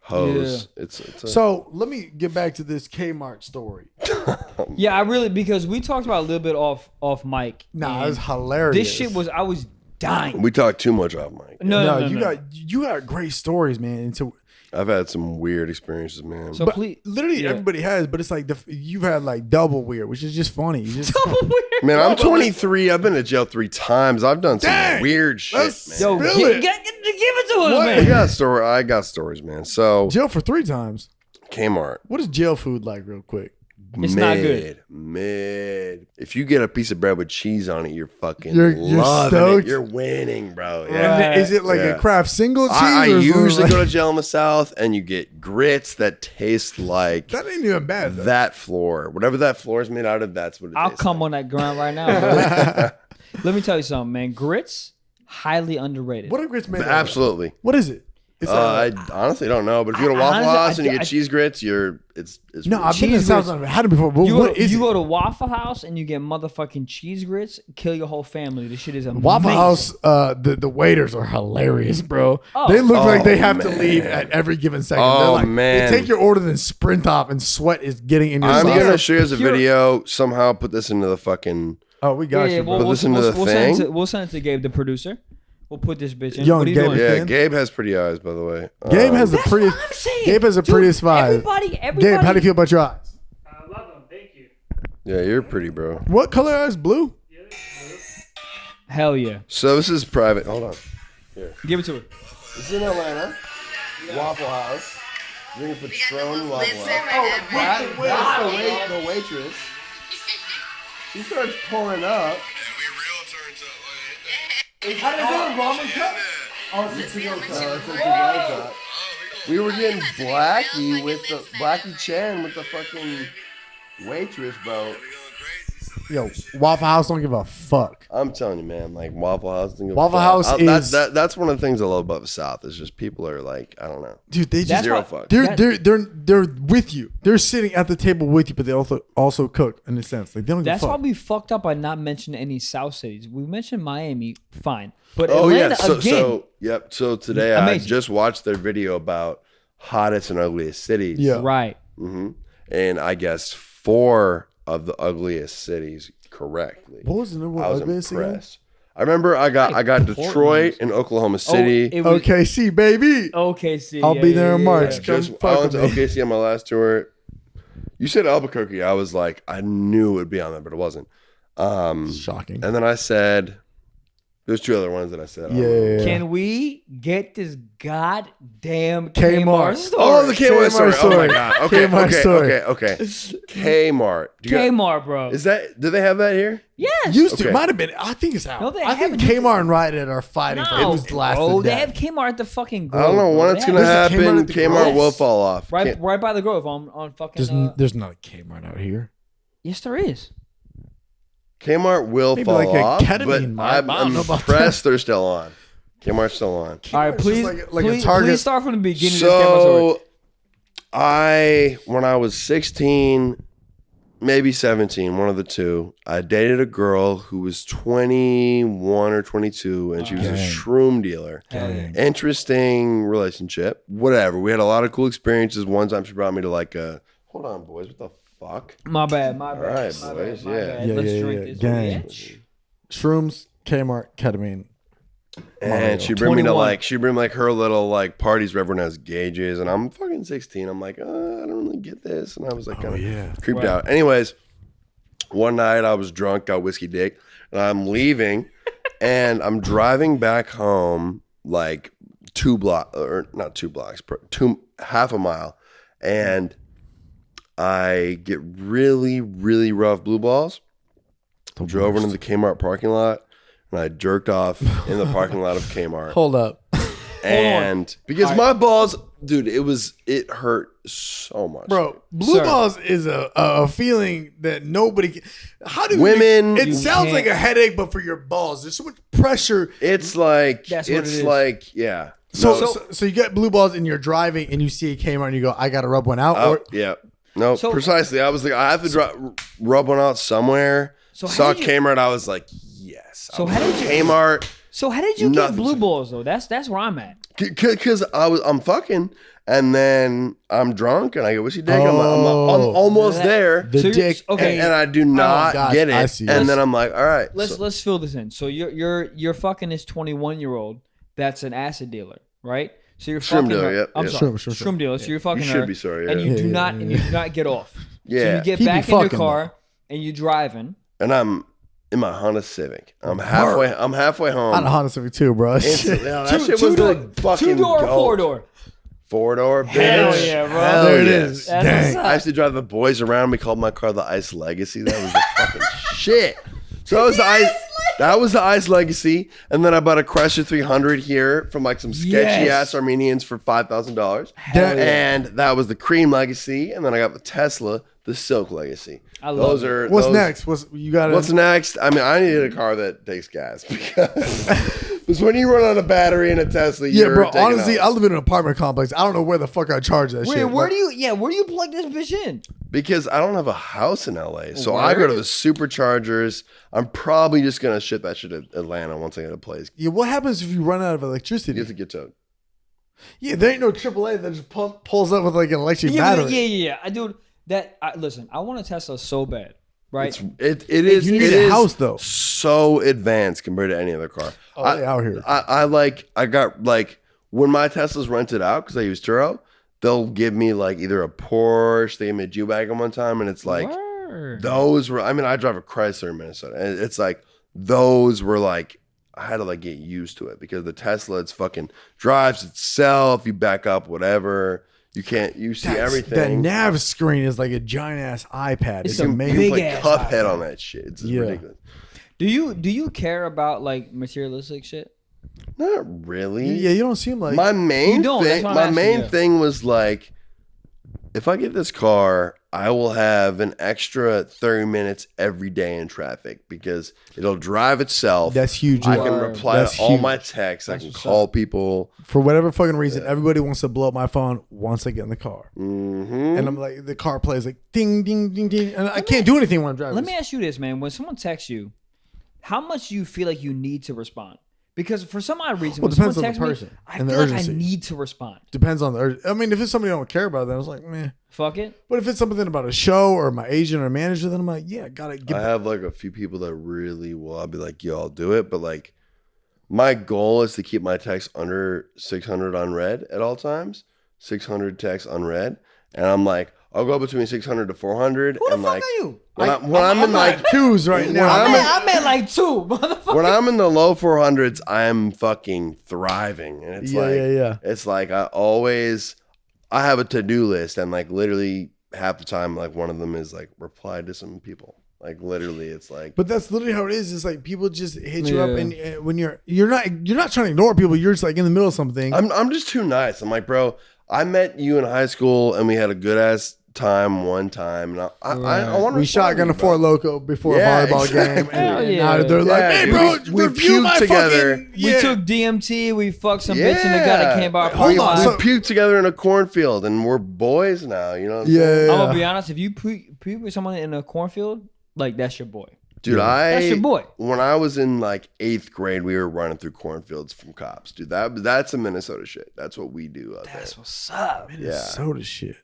Hose. It's a, So let me get back to this Kmart story. Yeah, I really because we talked about it a little bit off mic. Nah, and it was hilarious. This shit was I was dying. we talk too much off mic. No, you got great stories, man. And so, I've had some weird experiences, man. So but please, literally yeah. everybody has, but it's like you've had like double weird, which is just funny. You just, Man, I'm 23. I've been to jail 3 times. I've done some Dang. weird shit, Let's- man. yo, Spill it. give it to us, What? man. I got stories, man. So jail for 3 times. Kmart. What is jail food like, real quick? It's not good. Mid. If you get a piece of bread with cheese on it, you're fucking You're loving stoked? it. You're winning, bro. Yeah. Yeah. Is it like a Kraft single cheese? I or usually something go like- to jail in the South, and you get grits that taste like That ain't even bad. Though. that floor. Whatever that floor is made out of, that's what it I'll tastes come like. on that ground right now, bro. Let me tell you something, man. Grits, highly underrated. What are grits made of? Absolutely. What is it? It's I honestly don't know, but if you go to Waffle honestly, House and you I- get cheese grits, it's no, I've been in Cheese South. grits. I've had it before. But what is you it? go to Waffle House and you get motherfucking cheese grits, kill your whole family. This shit is amazing. Waffle House, the waiters are hilarious, bro. Oh. They look like they have to man. leave at every given second. Oh, They're like, man. They take your order, then sprint off, and sweat is getting in your I'm socks. gonna show you as a Pure- video. Somehow put this into the fucking. Oh, we got you, bro. Put this into the thing? We'll send it to Gabe, the producer. We'll put this bitch in. Young What are you Gabe. doing? Yeah, Fan? Gabe has pretty eyes, by the way. Gabe has the That's prettiest. what I'm saying. Gabe has the Dude, prettiest vibe. Everybody. Gabe, how do you feel about your eyes? I love them. Thank you. Yeah, you're pretty, bro. What color eyes? Blue. Hell yeah. So this is private. Hold on. Give it to her. This is in Atlanta. Waffle House. You're gonna Patron Waffle Listen, House. That's the waitress. She starts pulling up. How does that ramen cup? Oh, it's a to-go cup. We were getting Blackie Chan with the fucking waitress, bro. Yo, Waffle House don't give a fuck. I'm telling you, man. Like Waffle House. Waffle House is- that's one of the things I love about the South. Is just people are like, I don't know. Dude, they just That's Zero why- fuck. they're with you. They're sitting at the table with you, but they also cook in a sense. Like they don't give a That's why fuck. we fucked up by not mentioning any South cities. We mentioned Miami, fine. But Oh Atlanta, yeah. again. So today I Amazing. just watched their video about hottest and ugliest cities. Yeah. Right. And I guessed 4 of the ugliest cities correctly. What was the number I was one ugliest again? impressed. I remember I got Detroit and Oklahoma City. It was OKC, baby. OKC. I'll be there in March. yeah. Come fuck I went to with me. OKC on my last tour. You said Albuquerque. I was like, I knew it would be on there, but it wasn't. Shocking. And then I said, there's 2 other ones that I said. Yeah. Can we get this goddamn Kmart. Kmart store? Oh, the Kmart story. Oh my story. god. Okay. Kmart story. Okay. Kmart. Kmart, bro. Do they have that here? Yes. Used to. Okay. Might have been. I think it's out. No, they I think haven't. Kmart and Riot are fighting for No, who's the last bro, to they death. have Kmart at the fucking I Grove. don't know bro. when it's They gonna have- There's a Kmart happen. at the Kmart Grove. will fall off. right by the Grove on fucking. There's not a Kmart out here. Yes, there is. Kmart will Maybe fall like a off, ketamine but mart. I'm I don't know about impressed they're still on. Kmart's still on. All right, Kmart's please, just like a please, Target. please start from the beginning. of this Kmart story. So, when I was 16, maybe 17, one of the two, I dated a girl who was 21 or 22, and she was a Dang. shroom dealer. Dang. Interesting relationship. Whatever. We had a lot of cool experiences. One time she brought me to like a. Hold on, boys. What the fuck? My bad. All right, boys. Yeah. Yeah, Let's yeah, drink yeah. this. Gang. bitch. Shrooms, Kmart, ketamine. And she'd bring me to 21. she'd bring like her little like parties where everyone has gauges, and I'm fucking 16. I'm like, I don't really get this, and I was like, kind of yeah. creeped Right. out. Anyways, one night I was drunk, got whiskey dick, and I'm leaving, and I'm driving back home like 2 blocks, or not 2 blocks, half a mile, and I get really, really rough blue balls. Drove into the Kmart parking lot, and I jerked off in the parking lot of Kmart. Hold up. And because my balls, dude, it hurt so much. Bro, blue Sir. balls is a feeling that nobody can. How do Women- It You sounds can't- like a headache, but for your balls. There's so much pressure. It's like, That's what it is. like, yeah. So you get blue balls and you're driving and you see a Kmart and you go, I got to rub one out. Or Yeah. No, So- precisely. I was like, I have to rub one out somewhere. So how Saw did you- Kmart. I was like, yes. So how did you- Kmart? So how did you Nothing. get blue balls though? That's where I'm at. Because I'm fucking, and then I'm drunk and I get whiskey dick. I'm Oh. almost there, the So you're- dick. okay. and I do not gosh, get I it. see. And then I'm like, all right. Let's fill this in. So you're fucking this 21-year-old that's an acid dealer, right? So you're Shroom fucking dealer, her. yep, I'm yep. sorry, Shroom shroom dealer. So you're fucking You her. should be sorry, And yeah. you Yeah, do yeah, not yeah. and you do not get off. So Yeah. you get He be back in your fucking car and you driving. And I'm in my Honda Civic. I'm halfway home. I had a Honda Civic too, bro. Instantly. Yeah, that shit was two-door, the fucking 2-door or goat. 4-door. 4-door, bitch. Hell yeah, bro. Hell There it yes. is. That's Dang. what's up. I used to drive the boys around. We called my car the Ice Legacy. That was the fucking shit. So that was the Ice. That was the Ice Legacy, and then I bought a Chrysler 300 here from like some sketchy ass Armenians for $5,000, and that was the Cream Legacy, and then I got the Tesla, the Silk Legacy. I love What's next? What's next? I mean, I needed a car that takes gas because when you run on a battery in a Tesla, Yeah, you're bro. taking Honestly, off. I live in an apartment complex. I don't know where the fuck I charge that Wait, shit. where do you plug this bitch in? Because I don't have a house in LA, so I go to the superchargers. I'm probably just gonna ship that shit at Atlanta once I get a place. Yeah, what happens if you run out of electricity? You have to get towed. Yeah, there ain't no AAA that just pulls up with like an electric battery. Yeah. Dude, listen, I want a Tesla so bad, right? It is. You need it a is house, though. So advanced compared to any other car. They out here. I got like when my Tesla's rented out because I use Turo, they'll give me like either a Porsche. They gave me a G-Wagon one time, and it's like those were. I mean, I drive a Chrysler in Minnesota, and it's like those were like. I had to like get used to it because the Tesla, it's fucking drives itself. You back up, whatever. You see everything. That nav screen is like a giant ass iPad. It's a amazing. big like ass Cuphead on that shit. It's Yeah. ridiculous. Do you care about like materialistic shit? Not really. Yeah, you don't seem like My main You don't, that's thing. what I'm My asking main you. thing was like, if I get this car, I will have an extra 30 minutes every day in traffic because it'll drive itself. That's huge. I yeah. can reply That's to all huge. my texts. I can what's call people. For whatever fucking reason, everybody wants to blow up my phone once I get in the car. Mm-hmm. And I'm like, the car plays like ding, ding, ding, ding. And I can't do anything when I'm driving. Let me ask you this, man. When someone texts you, how much do you feel like you need to respond? Because for some odd reason, Well, when it someone depends on the texts me, person I and the feel like I urgency. need to respond. Depends on the I mean, if it's somebody I don't care about, then I was like, meh. Fuck it. But if it's something about a show or my agent or manager, then I'm like, yeah, gotta get I have like a few people that really will. I'll be like, yo, I'll do it. But like, my goal is to keep my text under 600 unread at all times. 600 texts unread. And I'm like, I'll go between 600 to 400. Who the and fuck like, are you? when I'm in like twos right now. I'm at like 2, motherfucker. when I'm in the low 400s, I'm fucking thriving. And it's Yeah. it's like I have a to-do list, and like literally half the time, like one of them is like reply to some people. Like literally, it's like. But that's literally how it is. It's like people just hit you up, Yeah. and when you're not trying to ignore people. You're just like in the middle of something. I'm just too nice. I'm like, bro, I met you in high school and we had a good ass time one time. And I want to. We shotgun a Four Loco before Yeah, a volleyball exactly. game, and Hell yeah. now they're like, Yeah, "Hey, dude, bro, we review puked my together. fucking." We Yeah. took DMT. We fucked some bitch in the gut at Kmart. Hold on, We so- puked together in a cornfield, and we're boys now. You know what I'm Yeah, saying? I'm gonna be honest. If you puke with someone in a cornfield, like that's your boy. Dude, That's your boy. When I was in like 8th grade, we were running through cornfields from cops. Dude, that's some Minnesota shit. That's what we do out That's there. what's up. Soda shit.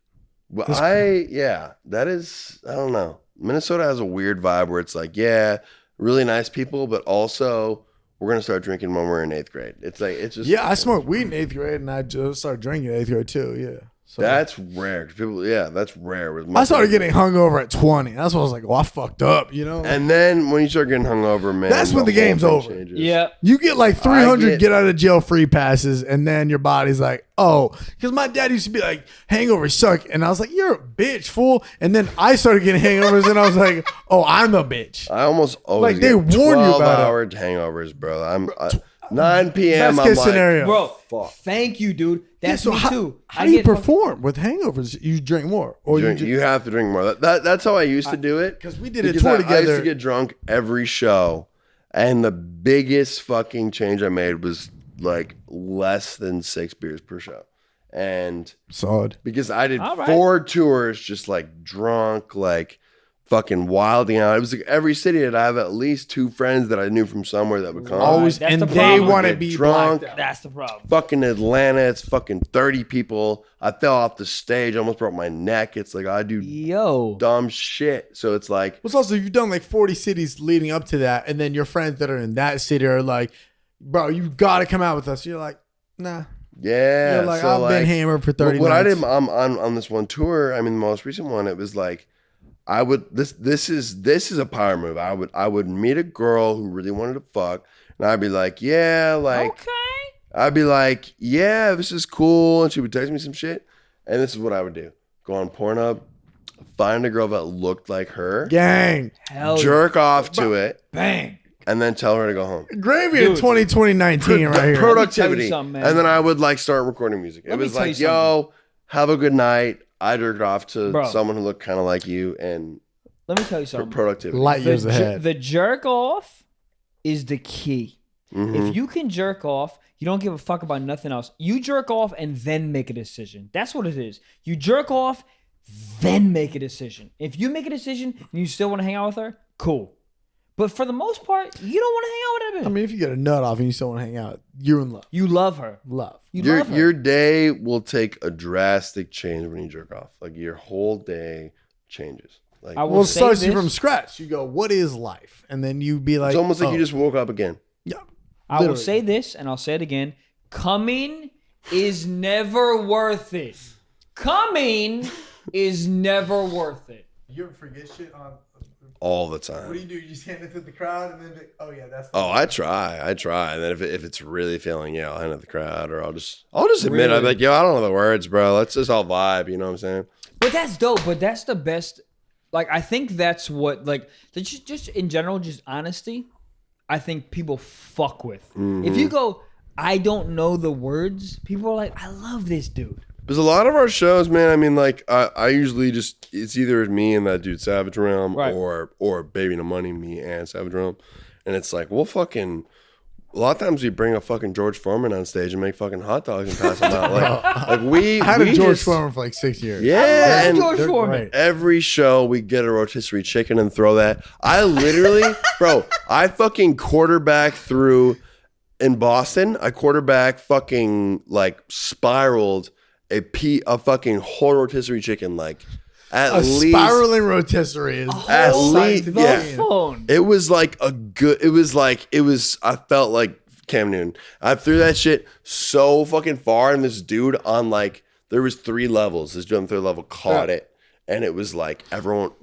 Well, that is, I don't know. Minnesota has a weird vibe where it's like, yeah, really nice people, but also we're gonna start drinking when we're in 8th grade. It's like it's just Yeah, I smoked weed in 8th grade, and I just started drinking in 8th grade too. Yeah, so that's rare. People, that's rare. I started getting hungover at 20. That's when I was like, "Oh, I fucked up," you know. and then when you start getting hungover, man, That's when the whole game's thing over. changes. Yeah. You get like 300 I get out of jail free passes, and then your body's like, oh, because my dad used to be like, hangovers suck. And I was like, you're a bitch, fool. And then I started getting hangovers, and I was like, oh, I'm a bitch. I almost always Like, they get warn you about it. 12-hour hangovers, bro. I'm 9 p.m. Best I'm case like, scenario. Bro, fuck. thank you, dude. That's Yeah, so me how, too. How do you perform with hangovers? You drink more, or You have to drink more. That's how I used to do it. because we did a Because tour I used together. to get drunk every show, and the biggest fucking change I made was like less than 6 beers per show. And Solid. because I did All right. 4 tours just like drunk, like fucking wilding out. It was like every city that I have at least 2 friends that I knew from somewhere that would come. Always, That's and the they problem. want to Get be drunk. blacked out. That's the problem. Fucking Atlanta, it's fucking 30 people. I fell off the stage, almost broke my neck. It's like I do Yo. dumb shit. So it's like, Plus, also, you've done like 40 cities leading up to that, and then your friends that are in that city are like, bro, you got to come out with us. You're like, nah. yeah. You're like, so I've been hammered for 30 What I nights. did on this one tour, I mean, the most recent one, it was like, I would this is a power move. I would meet a girl who really wanted to fuck, and I'd be like, yeah, like, Okay. I'd be like, yeah, this is cool. And she would text me some shit. And this is what I would do. Go on Pornhub, find a girl that looked like her. Gang. Jerk off to it. Bang. And then tell her to go home. Gravy of 2019 right here. Productivity. Man. And then I would like start recording music. It was like, yo, have a good night. I jerked off to someone who looked kind of like you. And let me tell you something. Productivity. Light years ahead. The jerk off is the key. Mm-hmm. If you can jerk off, you don't give a fuck about nothing else. You jerk off and then make a decision. That's what it is. You jerk off, then make a decision. If you make a decision and you still want to hang out with her, cool. But for the most part, you don't want to hang out with her. I mean, if you get a nut off and you still want to hang out, you're in love. You love her. Love. Love her. Your day will take a drastic change when you jerk off. Like your whole day changes. Like I will well, it say starts this. you from scratch. You go, what is life? And then you be like, it's almost like you just woke up again. Yeah. I will say this, and I'll say it again. Coming is never worth it. Coming is never worth it. You ever forget shit on... All the time. What do? You just hand it to the crowd and then, oh yeah, that's. I try. And then if it's really failing, I'll hand it to the crowd, or I'll just admit, I'm like, yo, I don't know the words, bro. Let's just all vibe. You know what I'm saying? But that's dope. But that's the best. Like, I think that's what, like, just in general, just honesty. I think people fuck with. Mm-hmm. If you go, I don't know the words, people are like, I love this dude. There's a lot of our shows, man. I mean, like, I usually just, it's either me and that dude Savage Realm, right, or Baby No Money, me and Savage Realm. And it's like, we'll fucking, a lot of times we bring a fucking George Foreman on stage and make fucking hot dogs and pass them out. Like we I had a George just, Foreman for like 6 years. Yeah. And George Foreman. every show we get a rotisserie chicken and throw that. I literally, bro, I fucking quarterback through in Boston. I quarterback fucking like spiraled a fucking whole rotisserie chicken, like at least spiraling rotisserie is at least phone. It was like I felt like Cam Newton. I threw that shit so fucking far, and this dude on like there was 3 levels. This dude on the 3rd level caught it, and it was like people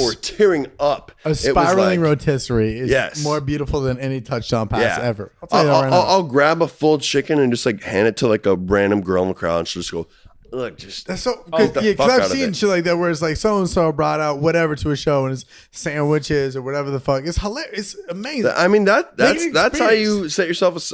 were tearing up. A spiraling rotisserie is more beautiful than any touchdown pass ever. I'll tell you that right now. I'll grab a full chicken and just like hand it to like a random girl in the crowd, and she'll just go, look, just that's so because I've seen shit like that where it's like so and so brought out whatever to a show and it's sandwiches or whatever the fuck. It's hilarious. It's amazing. I mean that's how you set yourself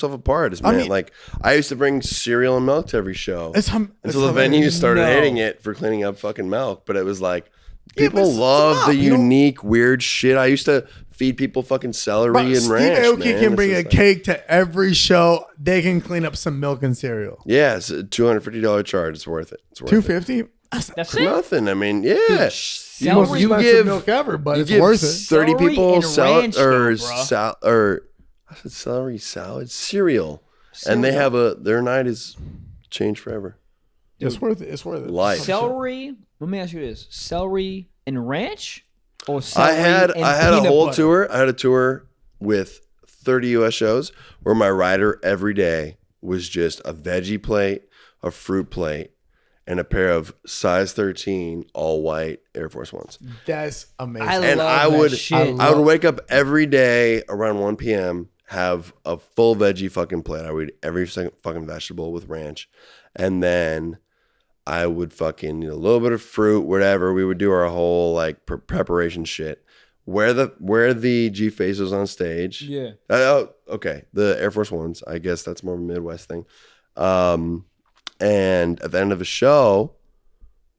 apart. Like I used to bring cereal and milk to every show until the venue started hating it for cleaning up fucking milk. But it was like people love the unique weird shit. I used to feed people fucking celery and ranch. Steve Aoki can bring a cake to every show. They can clean up some milk and cereal. Yeah, it's a $250 charge. It's worth it. It's worth $250. That's for nothing. I mean, yeah. Dude, you give milk ever, but it's worth it. 30 people salad celery salad cereal, and they have their night is changed forever. It's worth it. It's worth it. Life. Celery. Let me ask you this: celery and ranch, or celery I had a whole tour. I had a tour with 30 US shows where my rider every day was just a veggie plate, a fruit plate, and a pair of size 13 all white Air Force Ones. That's amazing. I would wake up every day around 1 p.m., have a full veggie fucking plate. I would eat every second fucking vegetable with ranch, and then I would fucking a little bit of fruit, whatever. We would do our whole like preparation shit. Wear the G Faces on stage. Yeah. Okay. The Air Force Ones. I guess that's more of a Midwest thing. And at the end of a show,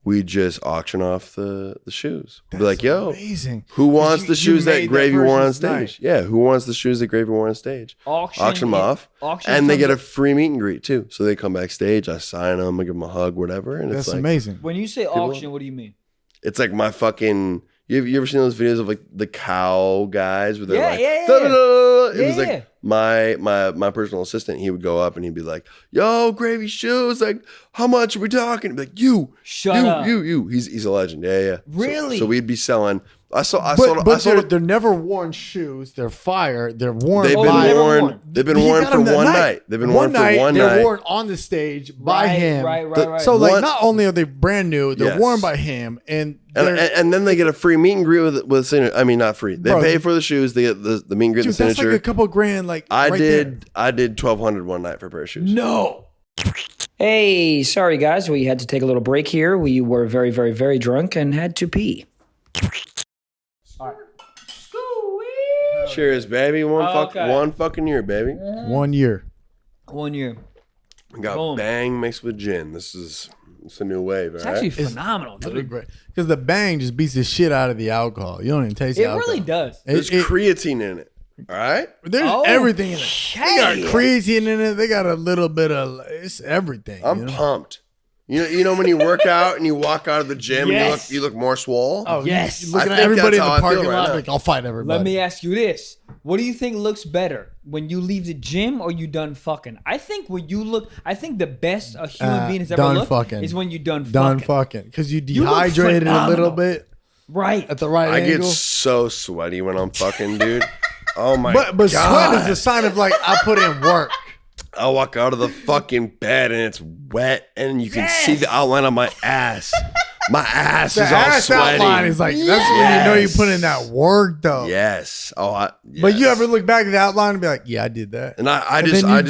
we just auction off the shoes. We'd be like, yo, amazing. Who wants the shoes that Gravy wore on stage? Night. Yeah, who wants the shoes that Gravy wore on stage? Auction them off. And they get a free meet and greet too. So they come backstage, I sign them, I give them a hug, whatever. And that's it's like, amazing. When you say auction, what do you mean? It's like my fucking... You ever seen those videos of like the cow guys where they're like, It was like my personal assistant. He would go up and he'd be like, "Yo, Gravy shoes, like how much are we talking?" He'd be like, "You, shut up, you." He's a legend. Yeah. Really? So we'd be selling They're never worn shoes. They're fire. They're worn. They've been worn for one night. They've been worn for one night. They're worn on the stage by him. Right. So like, not only are they brand new, they're worn by him, and then they get a free meet and greet with signature. I mean, not free. They pay for the shoes. They get the meet and greet. Dude, the signature. That's like a couple grand. Like I did $1,200 one night for a pair of shoes. No. Hey, sorry guys, we had to take a little break here. We were very, very, very drunk and had to pee. All right. Cheers, baby. One fucking year, baby. 1 year. 1 year. We got bang mixed with gin. It's a new wave. It's actually phenomenal, dude. It's great because the bang just beats the shit out of the alcohol. You don't even taste the alcohol. It really does. There's creatine in it. All right. There's everything in it. They got creatine in it. They got a little bit of it's everything. I'm pumped. You know when you work out and you walk out of the gym and you look more swole? Oh, yes. You're looking at everybody in the parking lot like, I'll fight everybody. Let me ask you this. What do you think looks better? When you leave the gym or you done fucking? I think the best a human being has ever looked is when you done fucking. Done fucking. Because you dehydrated a little bit. Right. At the right angle. I get so sweaty when I'm fucking, dude. Oh my God. But sweat is a sign of like, I put in work. I walk out of the fucking bed and it's wet and you can see the outline of my ass. My ass is all sweaty. Outline is like, that's when you know you put in that work though. Yes. Yes. But you ever look back at the outline and be like, yeah, I did that. And I just stand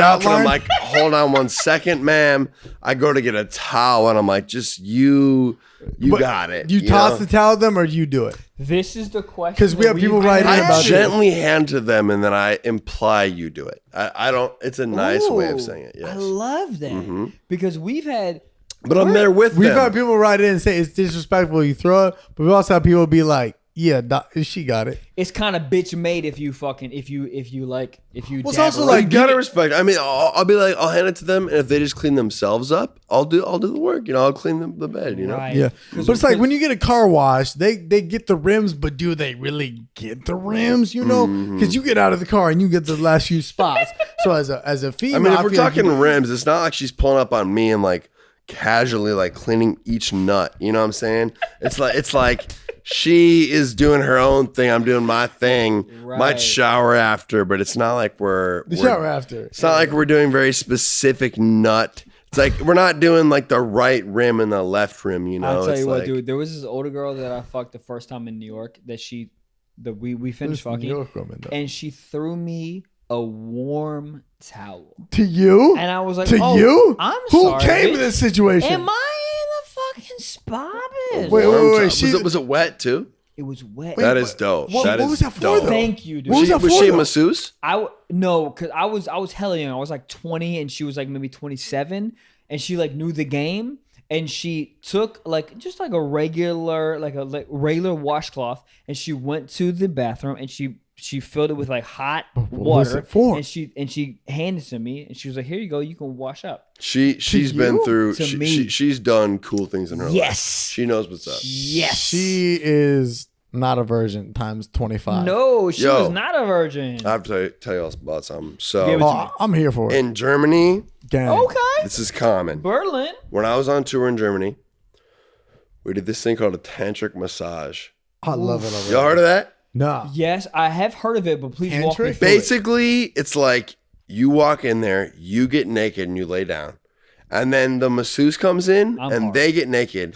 up and I'm like, hold on 1 second, ma'am. I go to get a towel and I'm like, just you got it. You toss the towel at them or you do it? This is the question. Because we have people writing about I gently hand to them and then I imply you do it. I don't. It's a nice way of saying it. Yes. I love that because we've had. But I'm there with them. We've had people write in and say it's disrespectful you throw it, but we also have people be like, yeah, she got it. It's kind of bitch made if you. Well, it's also like you gotta respect. I mean, I'll be like, I'll hand it to them, and if they just clean themselves up, I'll do the work. I'll clean the bed. Right. Yeah. But it's like when you get a car wash, they get the rims, but do they really get the rims? Because you get out of the car and you get the last few spots. So as a female, I mean, if we're talking rims, it's not like she's pulling up on me and like casually like cleaning each nut. You know what I'm saying? It's like. She is doing her own thing. I'm doing my thing. Right. Might shower after, but it's not like we're shower after. It's not like we're doing very specific nut. It's like we're not doing like the right rim and the left rim. I'll tell you what, dude. There was this older girl that I fucked the first time in New York. We finished fucking, and she threw me a warm towel. To you? And I was like, to you? I'm Who sorry. Who came in this situation? Am I in the fucking spot? Wait. Was it wet too? It was wet. That is dope. What was that for, though? Thank you, dude. Was she a masseuse? No, because I was hella young. I was like 20 and she was like maybe 27, and she like knew the game, and she took like just like a regular washcloth, and she went to the bathroom and she filled it with like hot water. It for? And she handed it to me and she was like, "Here you go, you can wash up." She's been through. She's done cool things in her life. Yes, she knows what's up. Yes, she is not a virgin times 25. No, she was not a virgin. I have to tell you about something. So I'm here for it. In Germany, okay, this is common. Berlin. When I was on tour in Germany, we did this thing called a tantric massage. I love it. Y'all heard of that? No. Yes, I have heard of it, but please walk me through Basically, it's like you walk in there, you get naked, and you lay down. And then the masseuse comes in, they get naked.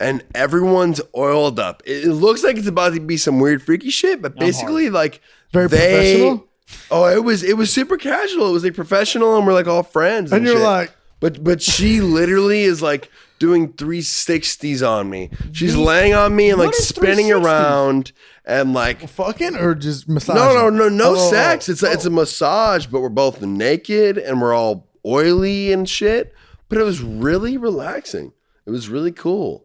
And everyone's oiled up. It looks like it's about to be some weird freaky shit, but basically like very professional. Oh, it was super casual. It was like professional, and we're like all friends. And you're like, but she literally is like doing 360s on me. She's laying on me and like spinning around and like fucking or just massaging. No sex. It's a massage, but we're both naked and we're all oily and shit. But it was really relaxing. It was really cool.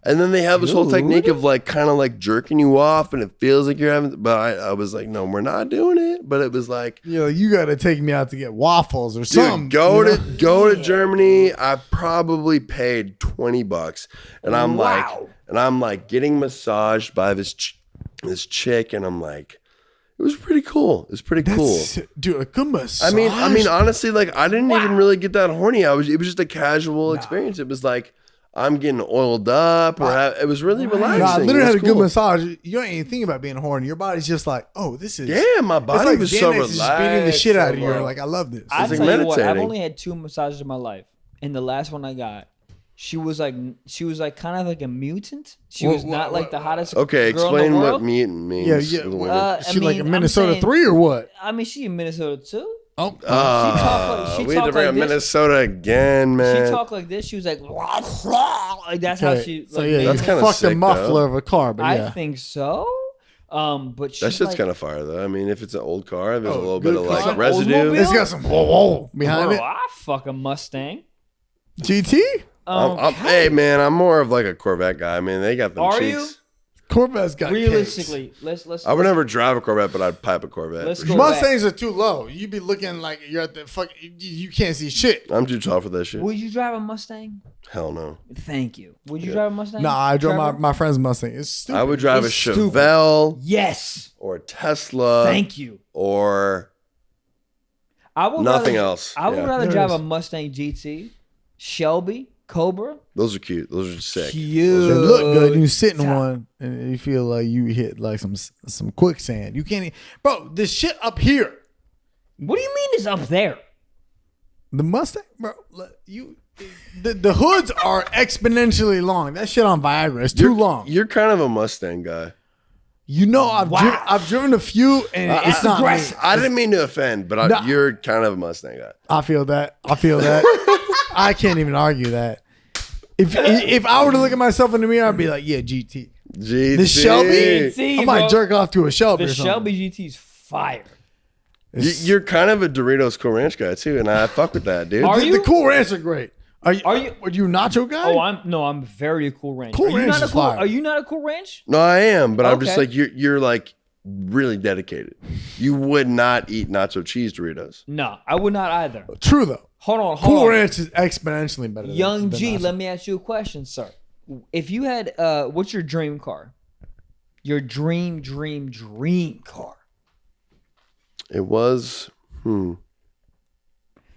And then they have this whole technique of like kind of like jerking you off, and it feels like you're having. But I was like, no, we're not doing it. But it was like, you got to take me out to get waffles or something. Go to Germany. I probably paid $20, and I'm like getting massaged by this chick, and I'm like, it was pretty cool. It was pretty cool, dude. A good massage. I mean, honestly, like I didn't even really get that horny. It was just a casual experience. It was like. I'm getting oiled up, or it was really relaxing. No, I literally had a good cool. massage. You ain't even think about being horny. Your body's just like, oh, this is. Yeah, my body like was Xanax so is relaxed. just beating the shit out of you. bro. Like, I love this. I like tell you what, I've meditating. only had 2 massages in my life, and the last one I got, she was like kind of like a mutant. She was not like the hottest. Okay, girl in explain the what world. mutant means. Yeah, to the women. I She like a mean, I'm Minnesota saying- 3 or what? I mean, she in Minnesota too. Oh, she talked we had to bring like up this. Minnesota again, man. She talked like this. She was like that's how she. So like, yeah, made That's it. kinda fuck sick, the muffler of a car, but I yeah. think so. But she That shit's kind of fire, though. I mean, if it's an old car, there's a little bit good of car. like residue. Oldsmobile? It's got some whoa behind bro, it. I fuck a Mustang. GT? Hey, man, I'm more of like a Corvette guy. I mean, they got them Are cheeks. you? Corvette's got Realistically, let's. I would never drive a Corvette, but I'd pipe a Corvette. Let's for go sure. back. Mustangs are too low. You be looking like you're at the fuck. You can't see shit. I'm too tall for that shit. Would you drive a Mustang? Hell no. Thank you. Would you drive a Mustang? Nah, I drove Trevor? my friend's Mustang. It's stupid. I would drive a It's stupid. Chevelle Yes. or a Tesla. Thank you. Or I would nothing rather, else. I would Yeah. rather There drive is. a Mustang GT, Shelby, Cobra. Those are cute. Those are sick. Cute. They look good. And you sit in Top. one and you feel like you hit like some quicksand. You can't, bro. This shit up here, What do you mean it's up there? the Mustang, bro. The hoods are exponentially long. That shit on Viagra is too long. You're kind of a Mustang guy. You know, Wow. I've driven a few, and it's not me. aggressive. I didn't mean to offend, but No. you're kind of a Mustang guy. I feel that. I can't even argue that. If I were to look at myself in the mirror, I'd be like, yeah, GT. GT. The Shelby, GT, I might bro. jerk off to a Shelby. The or something. Shelby GT's fire. You're kind of a Doritos Cool Ranch guy too, and I fuck with that, dude. Are The you? Cool Ranch are great. Are you Are you- a nacho guy? Oh, I'm very a Cool Ranch. Cool are you Ranch not a is cool? fire. Are you not a Cool Ranch? No, I am, but I'm just Okay. like you're like really dedicated. You would not eat nacho cheese Doritos. No, I would not either. True though. Hold on. Cool Ranch is exponentially better. Young than G, nacho. let me ask you a question, sir. If you had, what's your dream car? Your dream car. It was.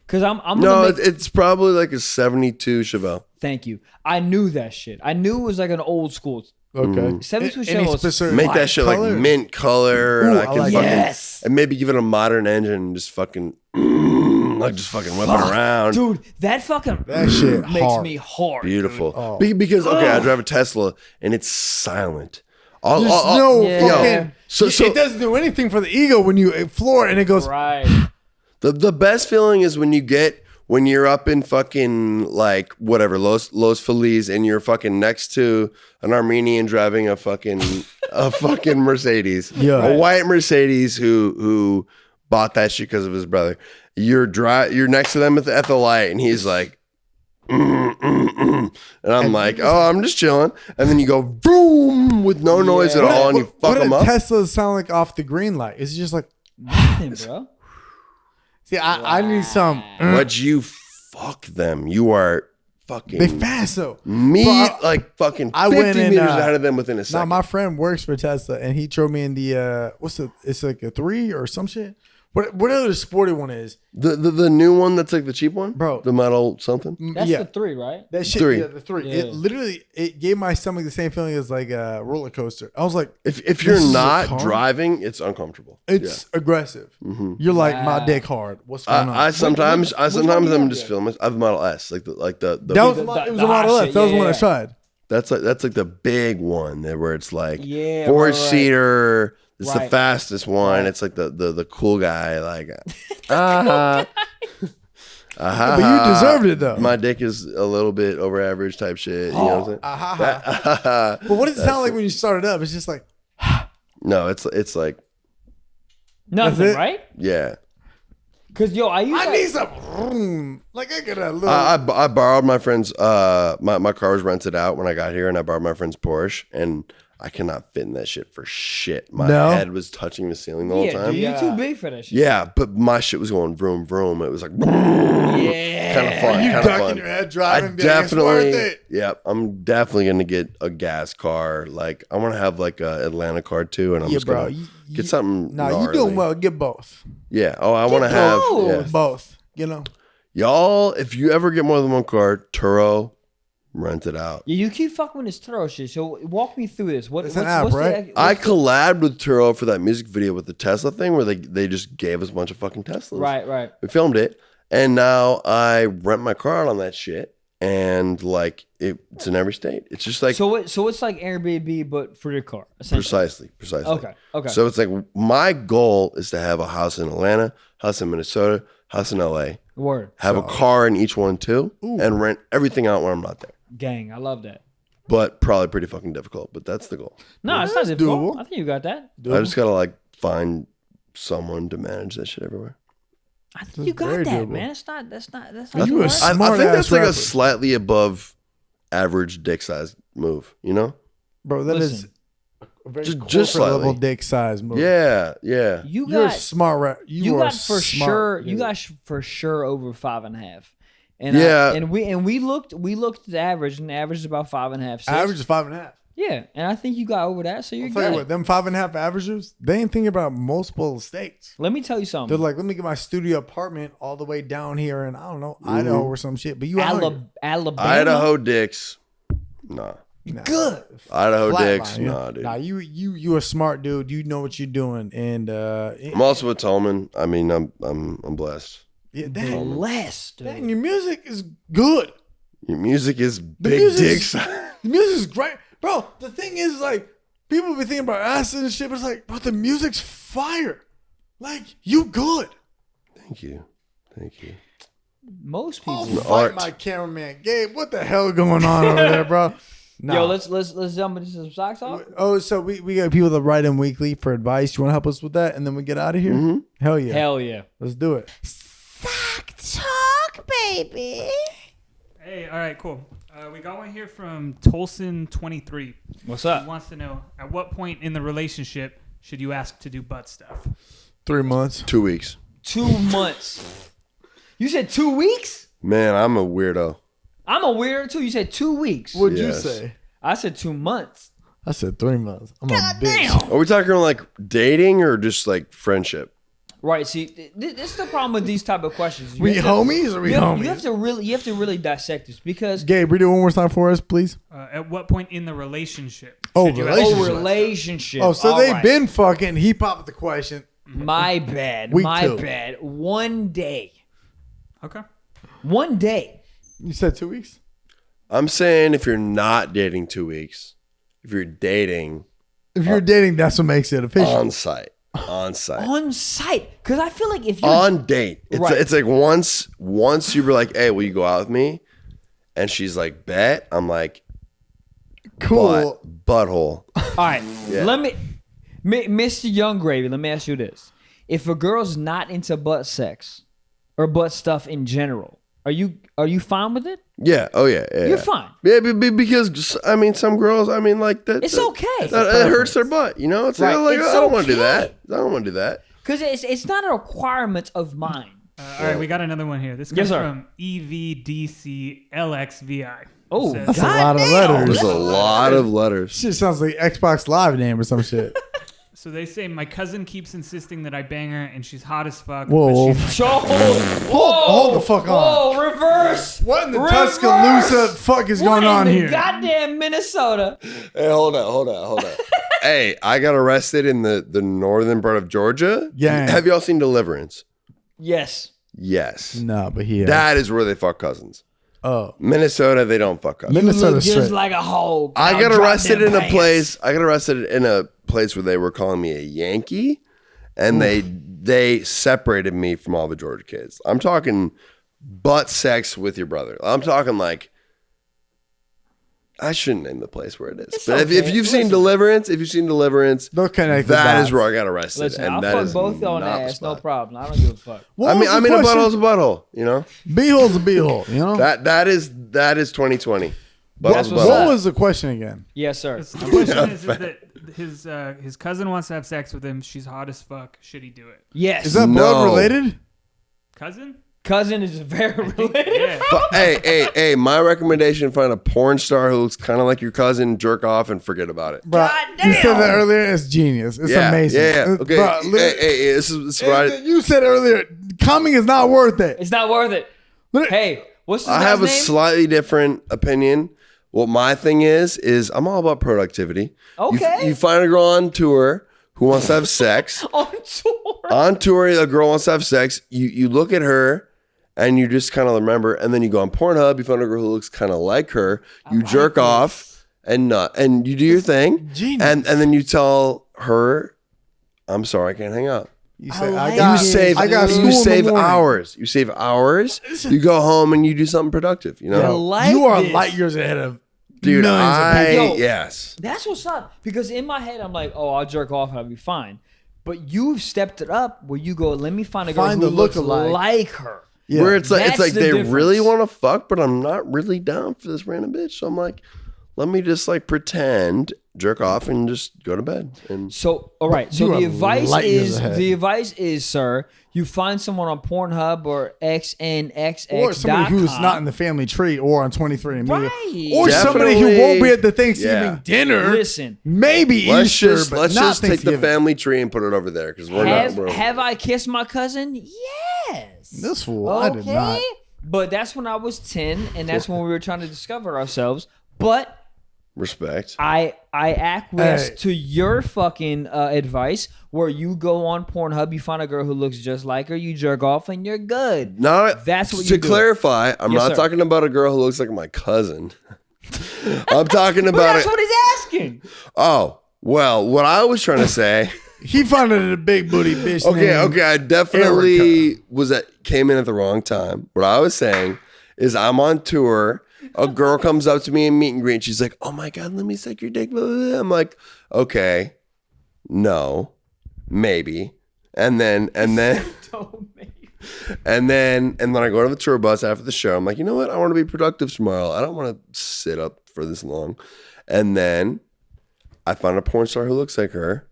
Because I'm No, gonna make, it's probably like a 72 Chevelle. thank you. I knew that shit. I knew it was like an old school. Okay. 72 Any Chevelle was specific- Make fire. that shit color? like mint color, and Ooh, I I can like fucking Yes. and maybe give it a modern engine and just fucking like just fucking whip it around. Dude, that fucking That shit makes hard. me hard. Beautiful. Oh. Because I drive a Tesla and it's silent. There's no Yeah. fucking. So it doesn't do anything for the ego when you floor it and it goes. Right. the best feeling is when you're up in fucking like whatever Los Feliz and you're fucking next to an Armenian driving a fucking Mercedes, Yeah. a white Mercedes who bought that shit because of his brother. You're next to them at the light and he's like, and I'm like, oh, I'm just chilling, and then you go boom with no noise at all, and you fuck them What up. do Teslas sound like off the green light? It's just like. Nothing, bro. See, I need some. But you fuck them. You are fucking They fast though. meat Bro, I- like fucking I 50 went in, meters ahead of them within a Now second. my friend works for Tesla, and he showed me in the it's like a 3 or some shit. Whatever the sporty one is, the new one that's like the cheap one, Bro. the metal something. That's yeah, the 3, right? that shit. 3. Yeah, the 3. Yeah. It literally gave my stomach the same feeling as like a roller coaster. I was like, If you're This is a not car? driving, it's uncomfortable. it's aggressive. You're like my Wow. dick hard. What's going on? I sometimes which one do I'm you just have? feeling. I have a Model S, like the that was the- it was the a Model hot S. shit. That was Yeah, one I yeah. tried. that's like the big one there where it's like Yeah, four right. seater. It's the Right. fastest one. Right. It's like the cool guy. Like, uh-huh. But you deserved it though. My dick is a little bit over average type shit. You know what I'm saying? That- But what does it sound like when you start it up? It's just like No, it's like Nothing, it? right? yeah. Because yo, I used I to, need some room. Like I get a little. I borrowed my friend's my car was rented out when I got here, and I borrowed my friend's Porsche, and I cannot fit in that shit for shit. My No? head was touching the ceiling the whole yeah, time. dude, you're too big for that shit. Yeah, but my shit was going vroom vroom. It was like Yeah. kind of fun. you Kind of ducking fun. your head I driving. being like, it's worth definitely, it. yep. I'm definitely gonna get a gas car. Like I want to have like a Atlanta car too, and I'm Yeah, just bro. gonna get something. Nah, you gnarly. doing well. Get both. Yeah. Oh, I want to have both. yeah. Both. You know. Y'all. If you ever get more than one car, Turo, rent it out. Yeah, you keep fucking with this Turo shit. So walk me through this. It's an app, right? I collabed with Turo for that music video with the Tesla thing where they just gave us a bunch of fucking Teslas. Right. We filmed it, and now I rent my car out on that shit, and like it's in every state. It's just like so it's like Airbnb but for your car. Precisely. Okay. So it's like my goal is to have a house in Atlanta, house in Minnesota, house in LA. Word. Have a car in each one too, and rent everything out when I'm not there. Gang, I love that. But probably pretty fucking difficult. But that's the goal. No, it's not difficult. doable. I think you got that. Doable. I just gotta like find someone to manage that shit everywhere. I think you got very that, doable. man. That's not You too a hard. smart I think ass that's like rapper. a slightly above average dick size move. You know? Bro, that is Listen. a very Just corporate slightly. level dick size move. Yeah. You You're a got smart rap. you are got for smart, sure. dude. You got for sure over 5.5. And Yeah. we looked at the average, and the average is about 5.5. 6. average is 5.5. Yeah, and I think you got over that, so you're I'll tell you good. what, them 5.5 averages, they ain't thinking about multiple states. Let me tell you They're something. like, let me get my studio apartment all the way down here in, I don't know, Idaho or some shit. But you out here. Alabama, Idaho dicks. Nah. Nah. good. Idaho Flatline, dicks. yeah. Nah, dude. Nah, you a smart dude. You know what you're doing, and I'm also a Tolman. I mean, I'm blessed. yeah, dang, Blessed. dude. dang, your music is good. Your music is The big music's- dicks. The music's great, bro. The thing is, like, people be thinking about acid and shit, but it's like, bro, the music's fire. Like, you good. Thank you. Most I'll people. fight art. my cameraman, Gabe. What the hell going on over there, bro? Nah. Yo, let's jump into some socks off. Oh, so we got people that write in weekly for advice. You want to help us with that, and then we get out of here? Mm-hmm. Hell yeah. Hell yeah. Let's do it. Sock talk, baby. Hey, all right, cool. We got one here from Tolson23. What's He up? wants to know, at what point in the relationship should you ask to do butt stuff? 3 months. 2 weeks. 2 months. You said 2 weeks? Man, I'm a weirdo. I'm a weirdo too. You said 2 weeks. What'd Yes. you say? I said 2 months. I said 3 months. I'm a bitch. Are we talking like dating or just like friendship? Right. See, this is the problem with these type of questions. You We have to- homies or we homies? You have to really dissect this because Gabe, read it one more time for us, please. At what point in the relationship Oh, should you relationship. relationship. Oh, so All they've right. been fucking. He popped with the question. My bad. Week My 2. bad. 1 day. Okay. 1 day. You said 2 weeks? I'm saying if you're not dating 2 weeks, if you're dating If you're dating, that's what makes it official. on site. On site. On site. Because I feel like if you're On date. It's Right. it's like once you were like, hey, will you go out with me? And she's like, bet. I'm like, Cool. butthole. all right, Yeah. let me Mr. Young Gravy, let me ask you this. If a girl's not into butt sex or butt stuff in general, are you fine with it? Yeah. Oh yeah. Yeah. You're fine. Yeah, because I mean, some girls. I mean, like that. It's that- okay. That, it hurts their butt. You know, it's Right. like It's I don't want to do okay. that. I don't want to do that. Because it's not a requirement of mine. All right, we got another one here. This Yes, comes sir. from EVDCLXVI. Oh, It That's says, a lot of letters. There's a lot of letters. Shit sounds like Xbox Live name or some shit. so they say, my cousin keeps insisting that I bang her and she's hot as fuck. Whoa. But she's So hold the fuck on. Whoa, reverse. What in the Reverse. Tuscaloosa fuck is What going on in the here? goddamn Minnesota. Hey, hold on. Hey, I got arrested in the northern part of Georgia. Yeah. Have y'all seen Deliverance? Yes. Yes. No, but he. That is where they fuck cousins. Oh, Minnesota, they don't fuck cousins. You Minnesota look just straight. like a hoe. I Now got drop arrested them in a pants. place. I got arrested in a place where they were calling me a Yankee, and they separated me from all the Georgia kids. I'm talking butt sex with your brother. I'm talking like I shouldn't name the place where it is. It's But okay. if you've seen Deliverance, they'll connect the that dots. is where I got arrested. Listen, and I'll that fuck is both y'all in the not the ass, no spot. problem. I don't give a fuck. What I was mean, the a question? butthole's a butthole. You know Beehole's a beehole, you know? that is 2020. That's Butthole's a what's What up. was the question again? Yes, sir. The question is that his cousin wants to have sex with him. She's hot as fuck. Should he do it? Yes. Is that No. blood related? Cousin? Cousin is very related. Yeah. But hey, my recommendation: find a porn star who looks kind of like your cousin, jerk off, and forget about it. Bro, you said that earlier. It's genius. It's amazing. Yeah. Okay. Bro, Hey, this is what I you said earlier. Coming is not worth it. It's not worth it. Hey, what's this I guy's have a name? slightly different opinion. What my thing is I'm all about productivity. Okay. You find a girl on tour who wants to have sex. On tour. On tour, a girl wants to have sex. You look at her and you just kind of remember, and then you go on Pornhub, you find a girl who looks kind of like her, you jerk off and you do your thing. Genius. And then you tell her, I'm sorry, I can't hang out. You say, You save hours. You save hours. Listen. You go home and you do something productive. You know, I like you are this. light years ahead of dude. millions of people. Yes. That's what's up. Because in my head, I'm like, oh, I'll jerk off and I'll be fine. But you've stepped it up where you go, let me find a girl Find who the looks lookalike. like her. Yeah. Where it's like That's the they difference. really want to fuck, but I'm not really down for this random bitch. So I'm like, let me just like pretend, jerk off, and just go to bed. And So, all right. So You are the advice light years ahead. is, sir, you find someone on Pornhub or XNXX. or somebody who's not in the family tree or on 23andMe. Right. Or somebody who Definitely. won't be at the Thanksgiving Yeah. dinner. Listen, Maybe let's Easter, just but not take the Thanksgiving. family tree and put it over there because we're have I kissed my cousin? Yes. This fool, I did not. But that's when I was 10, and that's when we were trying to discover ourselves. But respect. I acquiesced Hey. to your fucking advice where you go on Pornhub, you find a girl who looks just like her, you jerk off, and you're good. Not That's what to you do. clarify. I'm Yes, not sir. talking about a girl who looks like my cousin. I'm talking But about that's it. what he's asking. Oh well, what I was trying to say. He found it a big booty bitch. Okay, named I definitely came in at the wrong time. What I was saying is I'm on tour. A girl comes up to me in meet and greet. And she's like, "Oh my god, let me suck your dick." Blah, blah, blah. I'm like, "Okay, no, maybe." And then I go to the tour bus after the show. I'm like, you know what? I want to be productive tomorrow. I don't want to sit up for this long. And then I find a porn star who looks like her.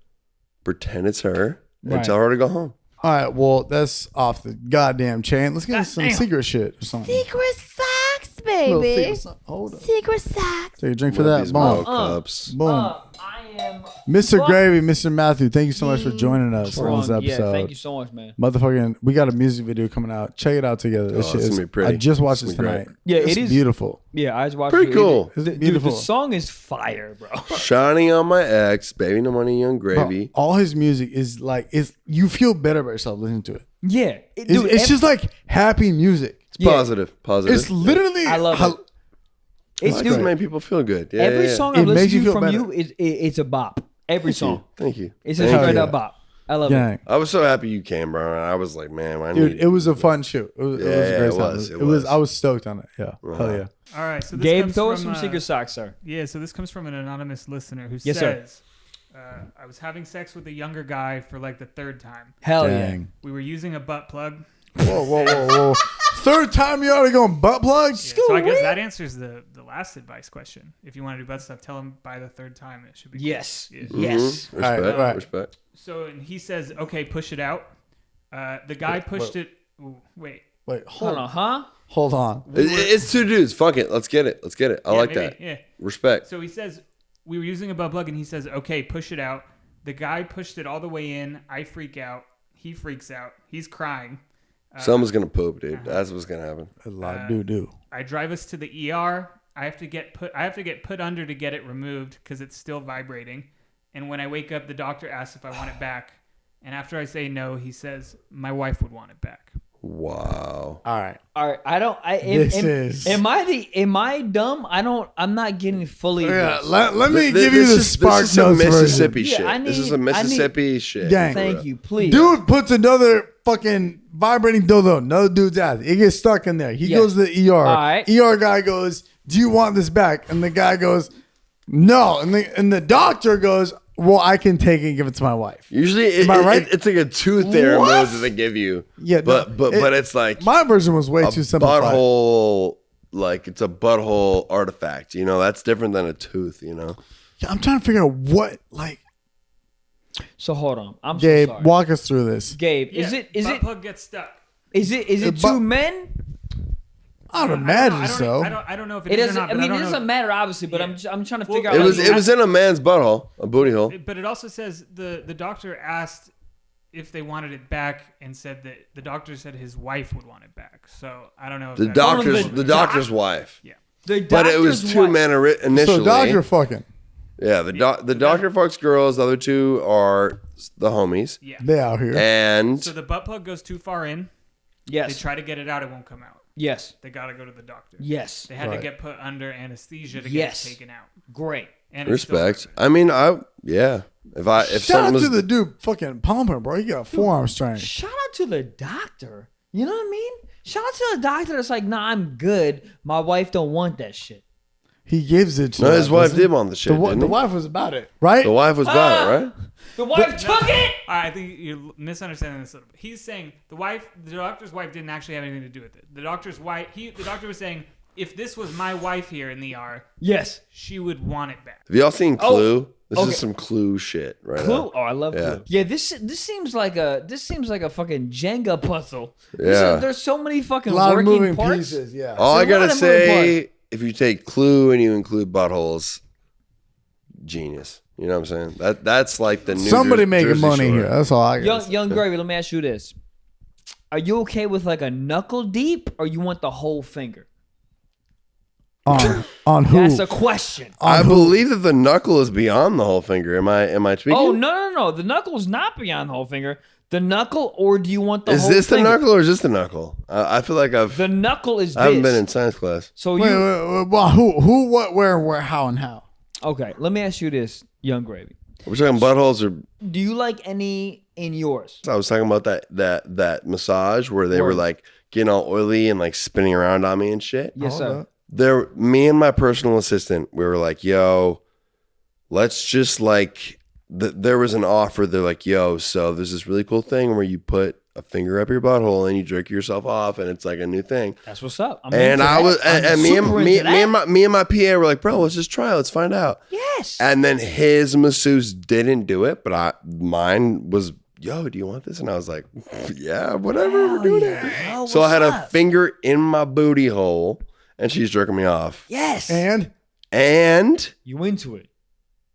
Pretend it's her and Right. tell her to go home. All right, well, that's off the goddamn chain. Let's get into some secret shit or something. Secret socks, Little baby. secret something. Hold up. Secret socks. Take a drink for that. These Boom. milk cups. Boom. I am Mr. Gravy, Mr. Matthew, thank you so much for joining us on this drunk. episode. Yeah, thank you so much, man. Motherfucking, we got a music video coming out. Check it out together. This Oh, shit it's is. gonna be pretty. I just watched It's this gonna be tonight. Yeah, It's it is beautiful. Yeah, I just watched Pretty it. cool. It's Dude, beautiful. the song is fire, bro. Shining on my ex, baby, no money, young Bro, gravy. all his music is like, you feel better about yourself listening to it. Yeah, It's just like happy music. It's positive. It's literally. I love it. It's It's dude, to make people feel good. Yeah, every yeah, yeah. song It I've makes you listened to feel from better. you is it's a bop. Every song. Thank you. It's a Thank straight you. up bop. I love it. Gang. I was so happy you came, bro. I was like, man, I Dude, need. it was a fun shoot. It was a Yeah, great it time. was, It it was. was. I was stoked on it. Yeah. Hell yeah. All right, so this Gabe, comes throw us from, some secret socks, sir. Yeah, so this comes from an anonymous listener who Yes, sir. says, I was having sex with a younger guy for like the third time. Hell Dang. We were using a butt plug. Whoa. Third time you already going butt plug? Yeah, so I guess that answers the last advice question. If you want to do butt stuff, tell him by the third time. It should be yeah. Yes. Yeah. Yes. Respect. Alright. Respect. So and he says, okay, push it out. The guy pushed it. Ooh, wait. Wait, Hold on, huh? Hold on. It's two dudes. Fuck it. Let's get it. I Yeah, like maybe, that. Yeah. Respect. So he says, we were using a butt plug, and he says, okay, push it out. The guy pushed it all the way in. I freak out. He freaks out. He's crying. Someone's gonna poop, dude. That's what's gonna happen. A lot of do. I drive us to the ER. I have to get put under to get it removed because it's still vibrating. And when I wake up, the doctor asks if I want it back. And after I say no, he says my wife would want it back. Wow. All right. All right. I don't. Am I dumb? I'm not getting fully. Yeah, this. let me give you the Spark This is some Notes Mississippi version. shit. Yeah, This is I a Mississippi shit. Gang. Thank you, please. Dude puts another fucking vibrating dildo. No dude's ass. It gets stuck in there. He Yeah. goes to the ER. All right. ER guy goes, "Do you want this back?" And the guy goes, "No." And the doctor goes, "Well, I can take it and give it to my wife." Usually, Am I right? it's like a tooth there What? that they give you. Yeah, but no, but it's like My version was way a too simplified. butthole. Like it's a butthole artifact. You know, that's different than a tooth. You know. Yeah, I'm trying to figure out what, like, So hold on. I'm Gabe, so sorry. walk us through this. Gabe, Yeah, is butt it plug gets stuck? is it but- two men? I would I don't imagine know. so. I don't know if It is or doesn't. not. I but mean, don't it know doesn't matter, obviously. But Yeah. I'm trying to Well, figure out. It like, was in a man's butthole, a booty hole. But it also says the doctor asked if they wanted it back and said that the doctor said his wife would want it back. So I don't know. If The that's- doctor's wife. Yeah. but it was two men initially. So doctor fucking. Yeah, the doctor fucks girls. The other two are the homies. Yeah. They out here. And so the butt plug goes too far in. Yes. They try to get it out. It won't come out. Yes. They got to go to the doctor. Yes. They had to get put under anesthesia to get it taken out. Great. And respect. I mean, if shout out was, to the dude fucking pumping, bro. He got forearm strength. Shout out to the doctor. You know what I mean? Shout out to the doctor that's like, nah, I'm good. My wife don't want that shit. He gives it to no, his wife did want the shit. The wife was about it, right? The wife was about it, right? The wife took it. I think you're misunderstanding this a little bit. He's saying the doctor's wife didn't actually have anything to do with it. The doctor was saying, if this was my wife here in the ER, yes, she would want it back. Have y'all seen Clue? This is some Clue shit, right? Clue? Now. Oh, I love Clue. Yeah, this seems like a fucking Jenga puzzle. Yeah, there's so many fucking a lot of moving parts. pieces. Yeah. All I gotta say, if you take Clue and you include buttholes, genius. You know what I'm saying? That's like the new somebody making Jersey money Shore. here. That's all I got. Young Gravy, let me ask you this: are you okay with like a knuckle deep, or you want the whole finger? On who? That's a question. I believe that the knuckle is beyond the whole finger. Am I tweaking? Oh no! The knuckle's not beyond the whole finger. The knuckle, or do you want the whole Is this the finger? knuckle or is this the knuckle? I feel like The knuckle is I haven't this. been in science class. So wait, well, who, what, where, how, and how? Okay, let me ask you this, Young Gravy. We're talking buttholes or Do you like any in yours? I was talking about that massage where they were like getting all oily and like spinning around on me and shit. Yes, sir. Me and my personal assistant, we were like, yo, let's just like there was an offer. They're like, yo, so there's this really cool thing where you put a finger up your butthole and you jerk yourself off, and it's like a new thing. That's what's up. And I was, and me and my PA were like, bro, let's just try it. Let's find out. Yes. And then his masseuse didn't do it, but mine was, yo, do you want this? And I was like, yeah, whatever, we're doing it. So I had a finger in my booty hole, and she's jerking me off. Yes. And you into it.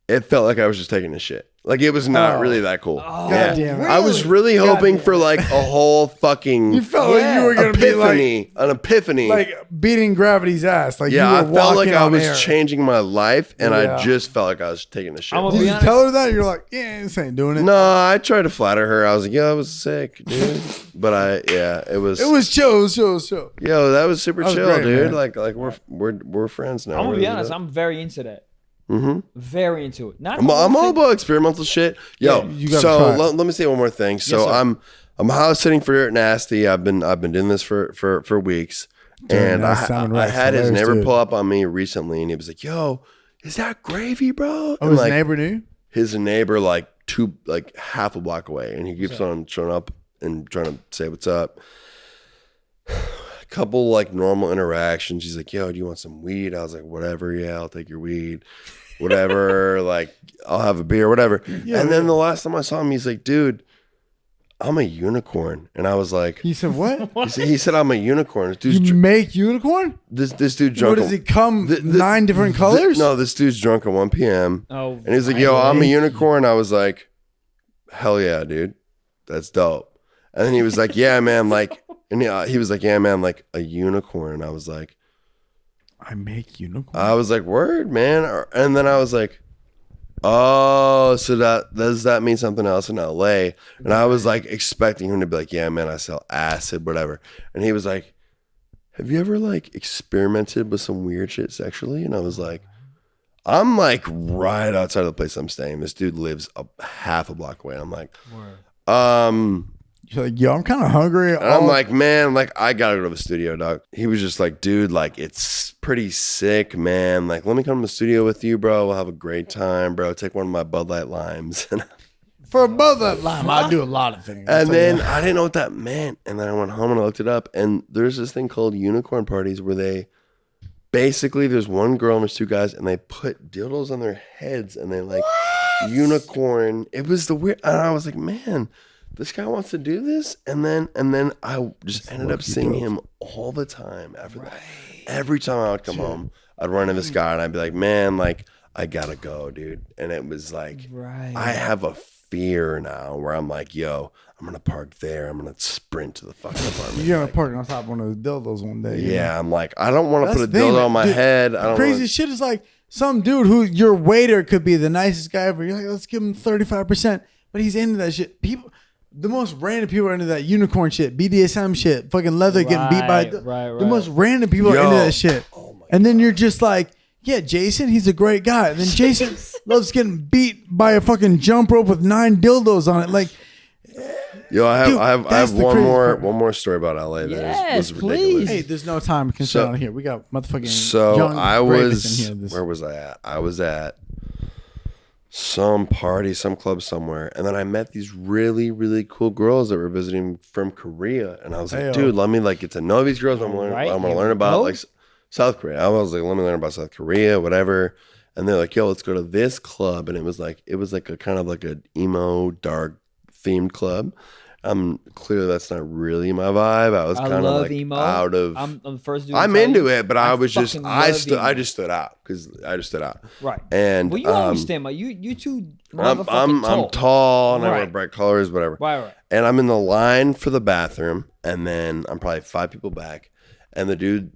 It felt like I was just taking a shit. Like it was not really that cool. Oh, God damn it. I was really hoping for like a whole fucking you felt like you were gonna be like an epiphany. Like beating gravity's ass. Like yeah, you were I felt like I was air. changing my life, and I just felt like I was taking a shit. I'm Did you tell her that? You're like, yeah, this ain't doing it. No, I tried to flatter her. I was like, yeah, that was sick, dude. But it was chill. It was chill. Yo, that was super chill, great, dude. man. Like we're friends now. I'm gonna be honest. I'm very into that. Mm-hmm. Very into it. Not I'm all about experimental shit. Yo, you so let me say one more thing. So I'm house sitting for Dirt Nasty. I've been doing this for weeks, and I had his neighbor pull up on me recently, and he was like, "Yo, is that Gravy, bro?" Oh, his neighbor knew? His neighbor like half a block away, and he keeps on showing up and trying to say what's up. Couple like normal interactions. He's like, yo, do you want some weed? I was like, whatever. Yeah, I'll take your weed. Whatever. Like, I'll have a beer, whatever. Yeah, and then the last time I saw him, he's like, dude, I'm a unicorn. And I was like, he said, what? He said, I'm a unicorn. You make unicorn? This dude drunk. What does he come 9 different colors? No, this dude's drunk at 1 p.m. Oh, and he's like, yo, I'm a unicorn. I was like, hell yeah, dude. That's dope. And then he was like, yeah, man, like, and he was like, yeah, man, like a unicorn. I was like, I make unicorn. I was like, word, man. And then I was like, oh, so does that mean something else in LA? And I was like expecting him to be like, yeah, man, I sell acid, whatever. And he was like, have you ever like experimented with some weird shit sexually? And I was like, I'm like right outside of the place I'm staying. This dude lives half a block away. And I'm like, You're like, yo, I'm kind of hungry. And I'm like, man, like I gotta go to the studio, dog. He was just like, dude, like it's pretty sick, man. Like, let me come to the studio with you, bro. We'll have a great time, bro. Take one of my Bud Light limes. For a Bud Light lime, I do a lot of things. And then I didn't know what that meant. And then I went home and I looked it up. And there's this thing called unicorn parties where they basically there's one girl and there's 2 guys, and they put dildos on their heads and they like unicorn. It was the weird. And I was like, man, this guy wants to do this. And then I just ended up seeing him all the time after that. Every time I would come home, I'd run into this guy and I'd be like, man, like I gotta go, dude. And it was like, I have a fear now where I'm like, yo, I'm gonna park there. I'm gonna sprint to the fucking apartment. You're gonna park on top of one of those dildos one day. Yeah, I'm like, I don't want to That's put a the thing, dildo on my dude, head. I don't Crazy wanna, shit is like some dude who your waiter could be the nicest guy ever. You're like, let's give him 35%, but he's into that shit. People, the most random people are into that unicorn shit, BDSM shit, fucking leather getting beat by. The most random people are into that shit. Oh my and then you're just like, yeah, Jason, he's a great guy. And then Jason loves getting beat by a fucking jump rope with 9 dildos on it. Like, yo, I have that's the one crazy more part. Story about LA that Yes, was ridiculous. please. hey, there's no time to consider on here. We got motherfucking So young I Gravis was in here. where was I at? I was at some party, some club somewhere, and then I met these really, really cool girls that were visiting from Korea, and I was like, Hey-o. dude, let me like get to know these girls. I'm gonna learn about like South Korea. I was like, let me learn about South Korea, whatever. And they're like, yo, let's go to this club, and it was like a kind of like an emo dark themed club. Clearly that's not really my vibe. I was kind of like emo. out of. I'm the first dude. I'm into it, but I was just fucking I love just stood out because I just stood out. Right. And Well, you understand, you two. I'm tall and I wear Right. bright colors, whatever. Right. And I'm in the line for the bathroom, and then I'm probably 5 people back, and the dude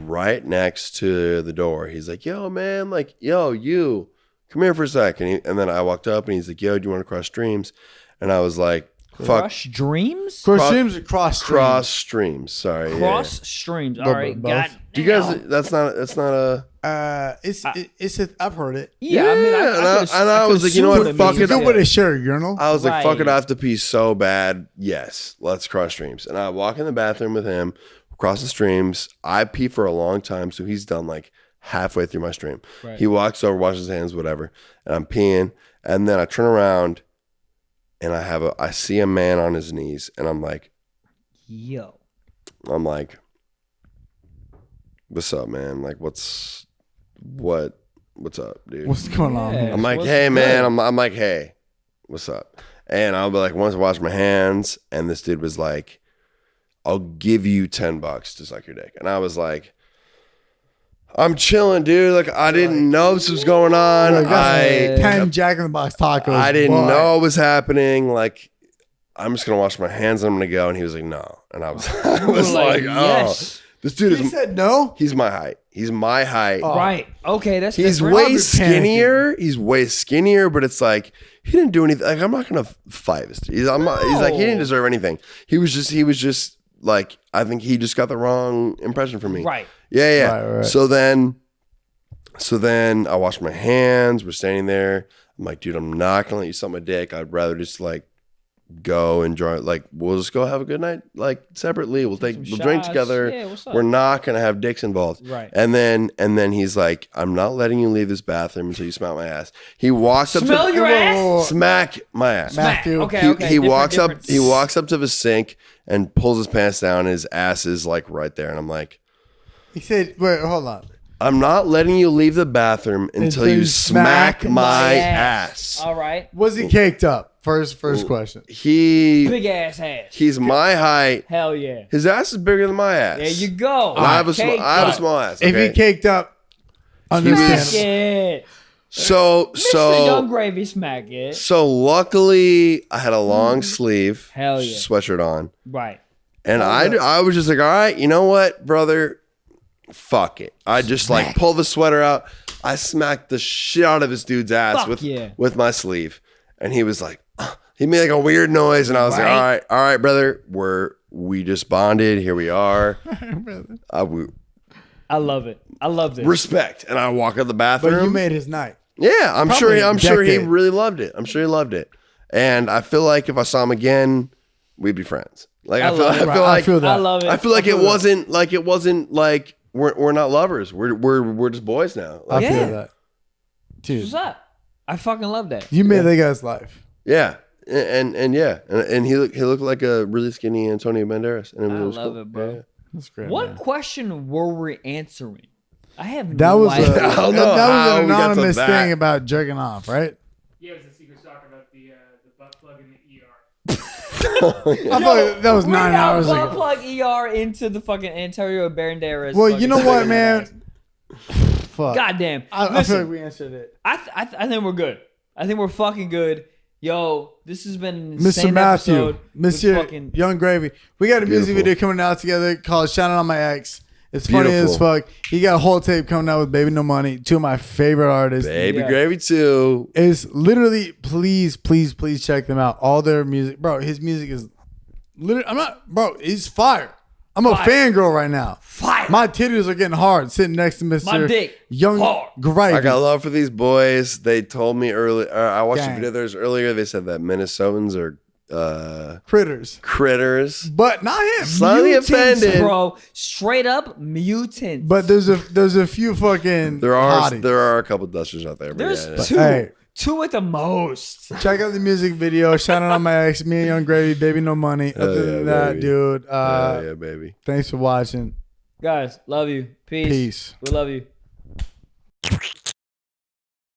right next to the door, he's like, "Yo, man, like, yo, you, come here for a second." And then I walked up, and he's like, "Yo, do you want to cross streams?" And I was like, "Fuck, Crush dreams. Cross streams or cross streams? cross streams." Sorry, Cross streams. All right. both. God. Do you guys? That's not a. I've heard it. Yeah. I mean, I was like, you know what? Fuck You it. go with a shirt, urinal. I was like, fuck it, Right. I have to pee so bad. Yes, let's cross streams. And I walk in the bathroom with him, cross the streams. I pee for a long time, so he's done like halfway through my stream. Right. He walks over, washes his hands, whatever, and I'm peeing. And then I turn around, and I see a man on his knees, and I'm like, what's up, man? Like, what's up, dude? What's going on? Yeah. Here? I'm like, What's hey, man. good? I'm like, hey, what's up? And I'll be like, once I wash my hands, and this dude was like, I'll give you $10 to suck your dick. And I was like, I'm chilling, dude. Like, I didn't know this was going on. Like, that's I 10 Jack in the Box tacos. I didn't boy. know it was happening. Like, I'm just gonna wash my hands and I'm gonna go. And he was like, no. And I was, I was like, yes. oh, this dude He is. said no. He's my height. He's my height. Oh. Right. Okay. That's He's different. way panicking. skinnier. He's way skinnier, but it's like he didn't do anything. Like, I'm not gonna fight this dude. He's like, he didn't deserve anything. He was just like, I think he just got the wrong impression from me. Right. Yeah. Right. So then I wash my hands. We're standing there. I'm like, dude, I'm not gonna let you suck my dick. I'd rather just like go enjoy. Like, we'll just go have a good night. Like, separately, we'll drink shots. together. Yeah, what's up? We're not gonna have dicks involved. Right. And then he's like, I'm not letting you leave this bathroom until you smell my ass. He walks up Smell to your ass. smack my ass. Matthew. Okay. He walks up. different. He walks up to the sink and pulls his pants down. And his ass is like right there, and I'm like, He said, wait, hold on. I'm not letting you leave the bathroom until you smack my ass. All right. Was he caked up? First question. Big ass ass. He's my height. Hell yeah. His ass is bigger than my ass. There you go. And I have a Cake. small ass. If okay? he caked up, Smack understandable. it. So Mr. Young Gravy, smack it. So luckily, I had a long sleeve Hell yeah. sweatshirt on, Right. and I was just like, all right, you know what, brother, fuck it. I just like pull the sweater out. I smacked the shit out of this dude's ass Fuck yeah. with my sleeve, and he was like, he made like a weird noise, and I was Right. like, all right, brother, we just bonded. Here we are. I love it. I love this. Respect, and I walk out the bathroom. But you made his night. Yeah, I'm sure he decade. really loved it. I'm sure he loved it. And I feel like if I saw him again, we'd be friends. Like I feel I feel that. I love it. I feel like it wasn't like we're not lovers. We're just boys now. I Like, Yeah. feel that. What's Dude, up? I fucking love that. you made that guy's life. yeah. And yeah. And he looked like a really skinny Antonio Banderas. And I was love cool. it, bro. Yeah. That's great. What man. question were we answering? I have That no was idea. I don't know that how was an we got to anonymous that. thing about jerking off, right? Yeah, it was a secret talk about the butt plug in the ER. I thought that was Bring 9 out hours butt ago. plug ER into the fucking Antonio Banderas. Well, fucking you know what, thing. man? Fuck. Goddamn. I feel Listen, like we answered it. I think we're good. I think we're fucking good. Yo, this has been an Mr. insane Matthew, episode with Mr. fucking- Young Gravy. We got a music Beautiful. video coming out together called "Shining on My Ex." It's funny as Beautiful. fuck. He got a whole tape coming out with Baby No Money, two of my favorite artists. Baby Yeah. Gravy 2. It's literally, please check them out. All their music, bro. His music is literally. He's fire. I'm a fangirl right now. Fire. My titties are getting hard sitting next to Mr. My dick Young hard. Gravy. I got love for these boys. They told me earlier. I watched Gang. a video of theirs earlier. They said that Minnesotans are Critters, critters. but not him. Slightly Mutants, offended. bro. Straight up mutants. But there's a few fucking There are hotties. a couple dusters out there. But There's yeah, two. Hey. Two at the most. Check out the music video. Shining on My Ex. Me and Young Gravy. Baby No Money. Hell Other yeah, than that, baby. dude. yeah, baby. Thanks for watching. Guys, love you. Peace. Peace. We love you.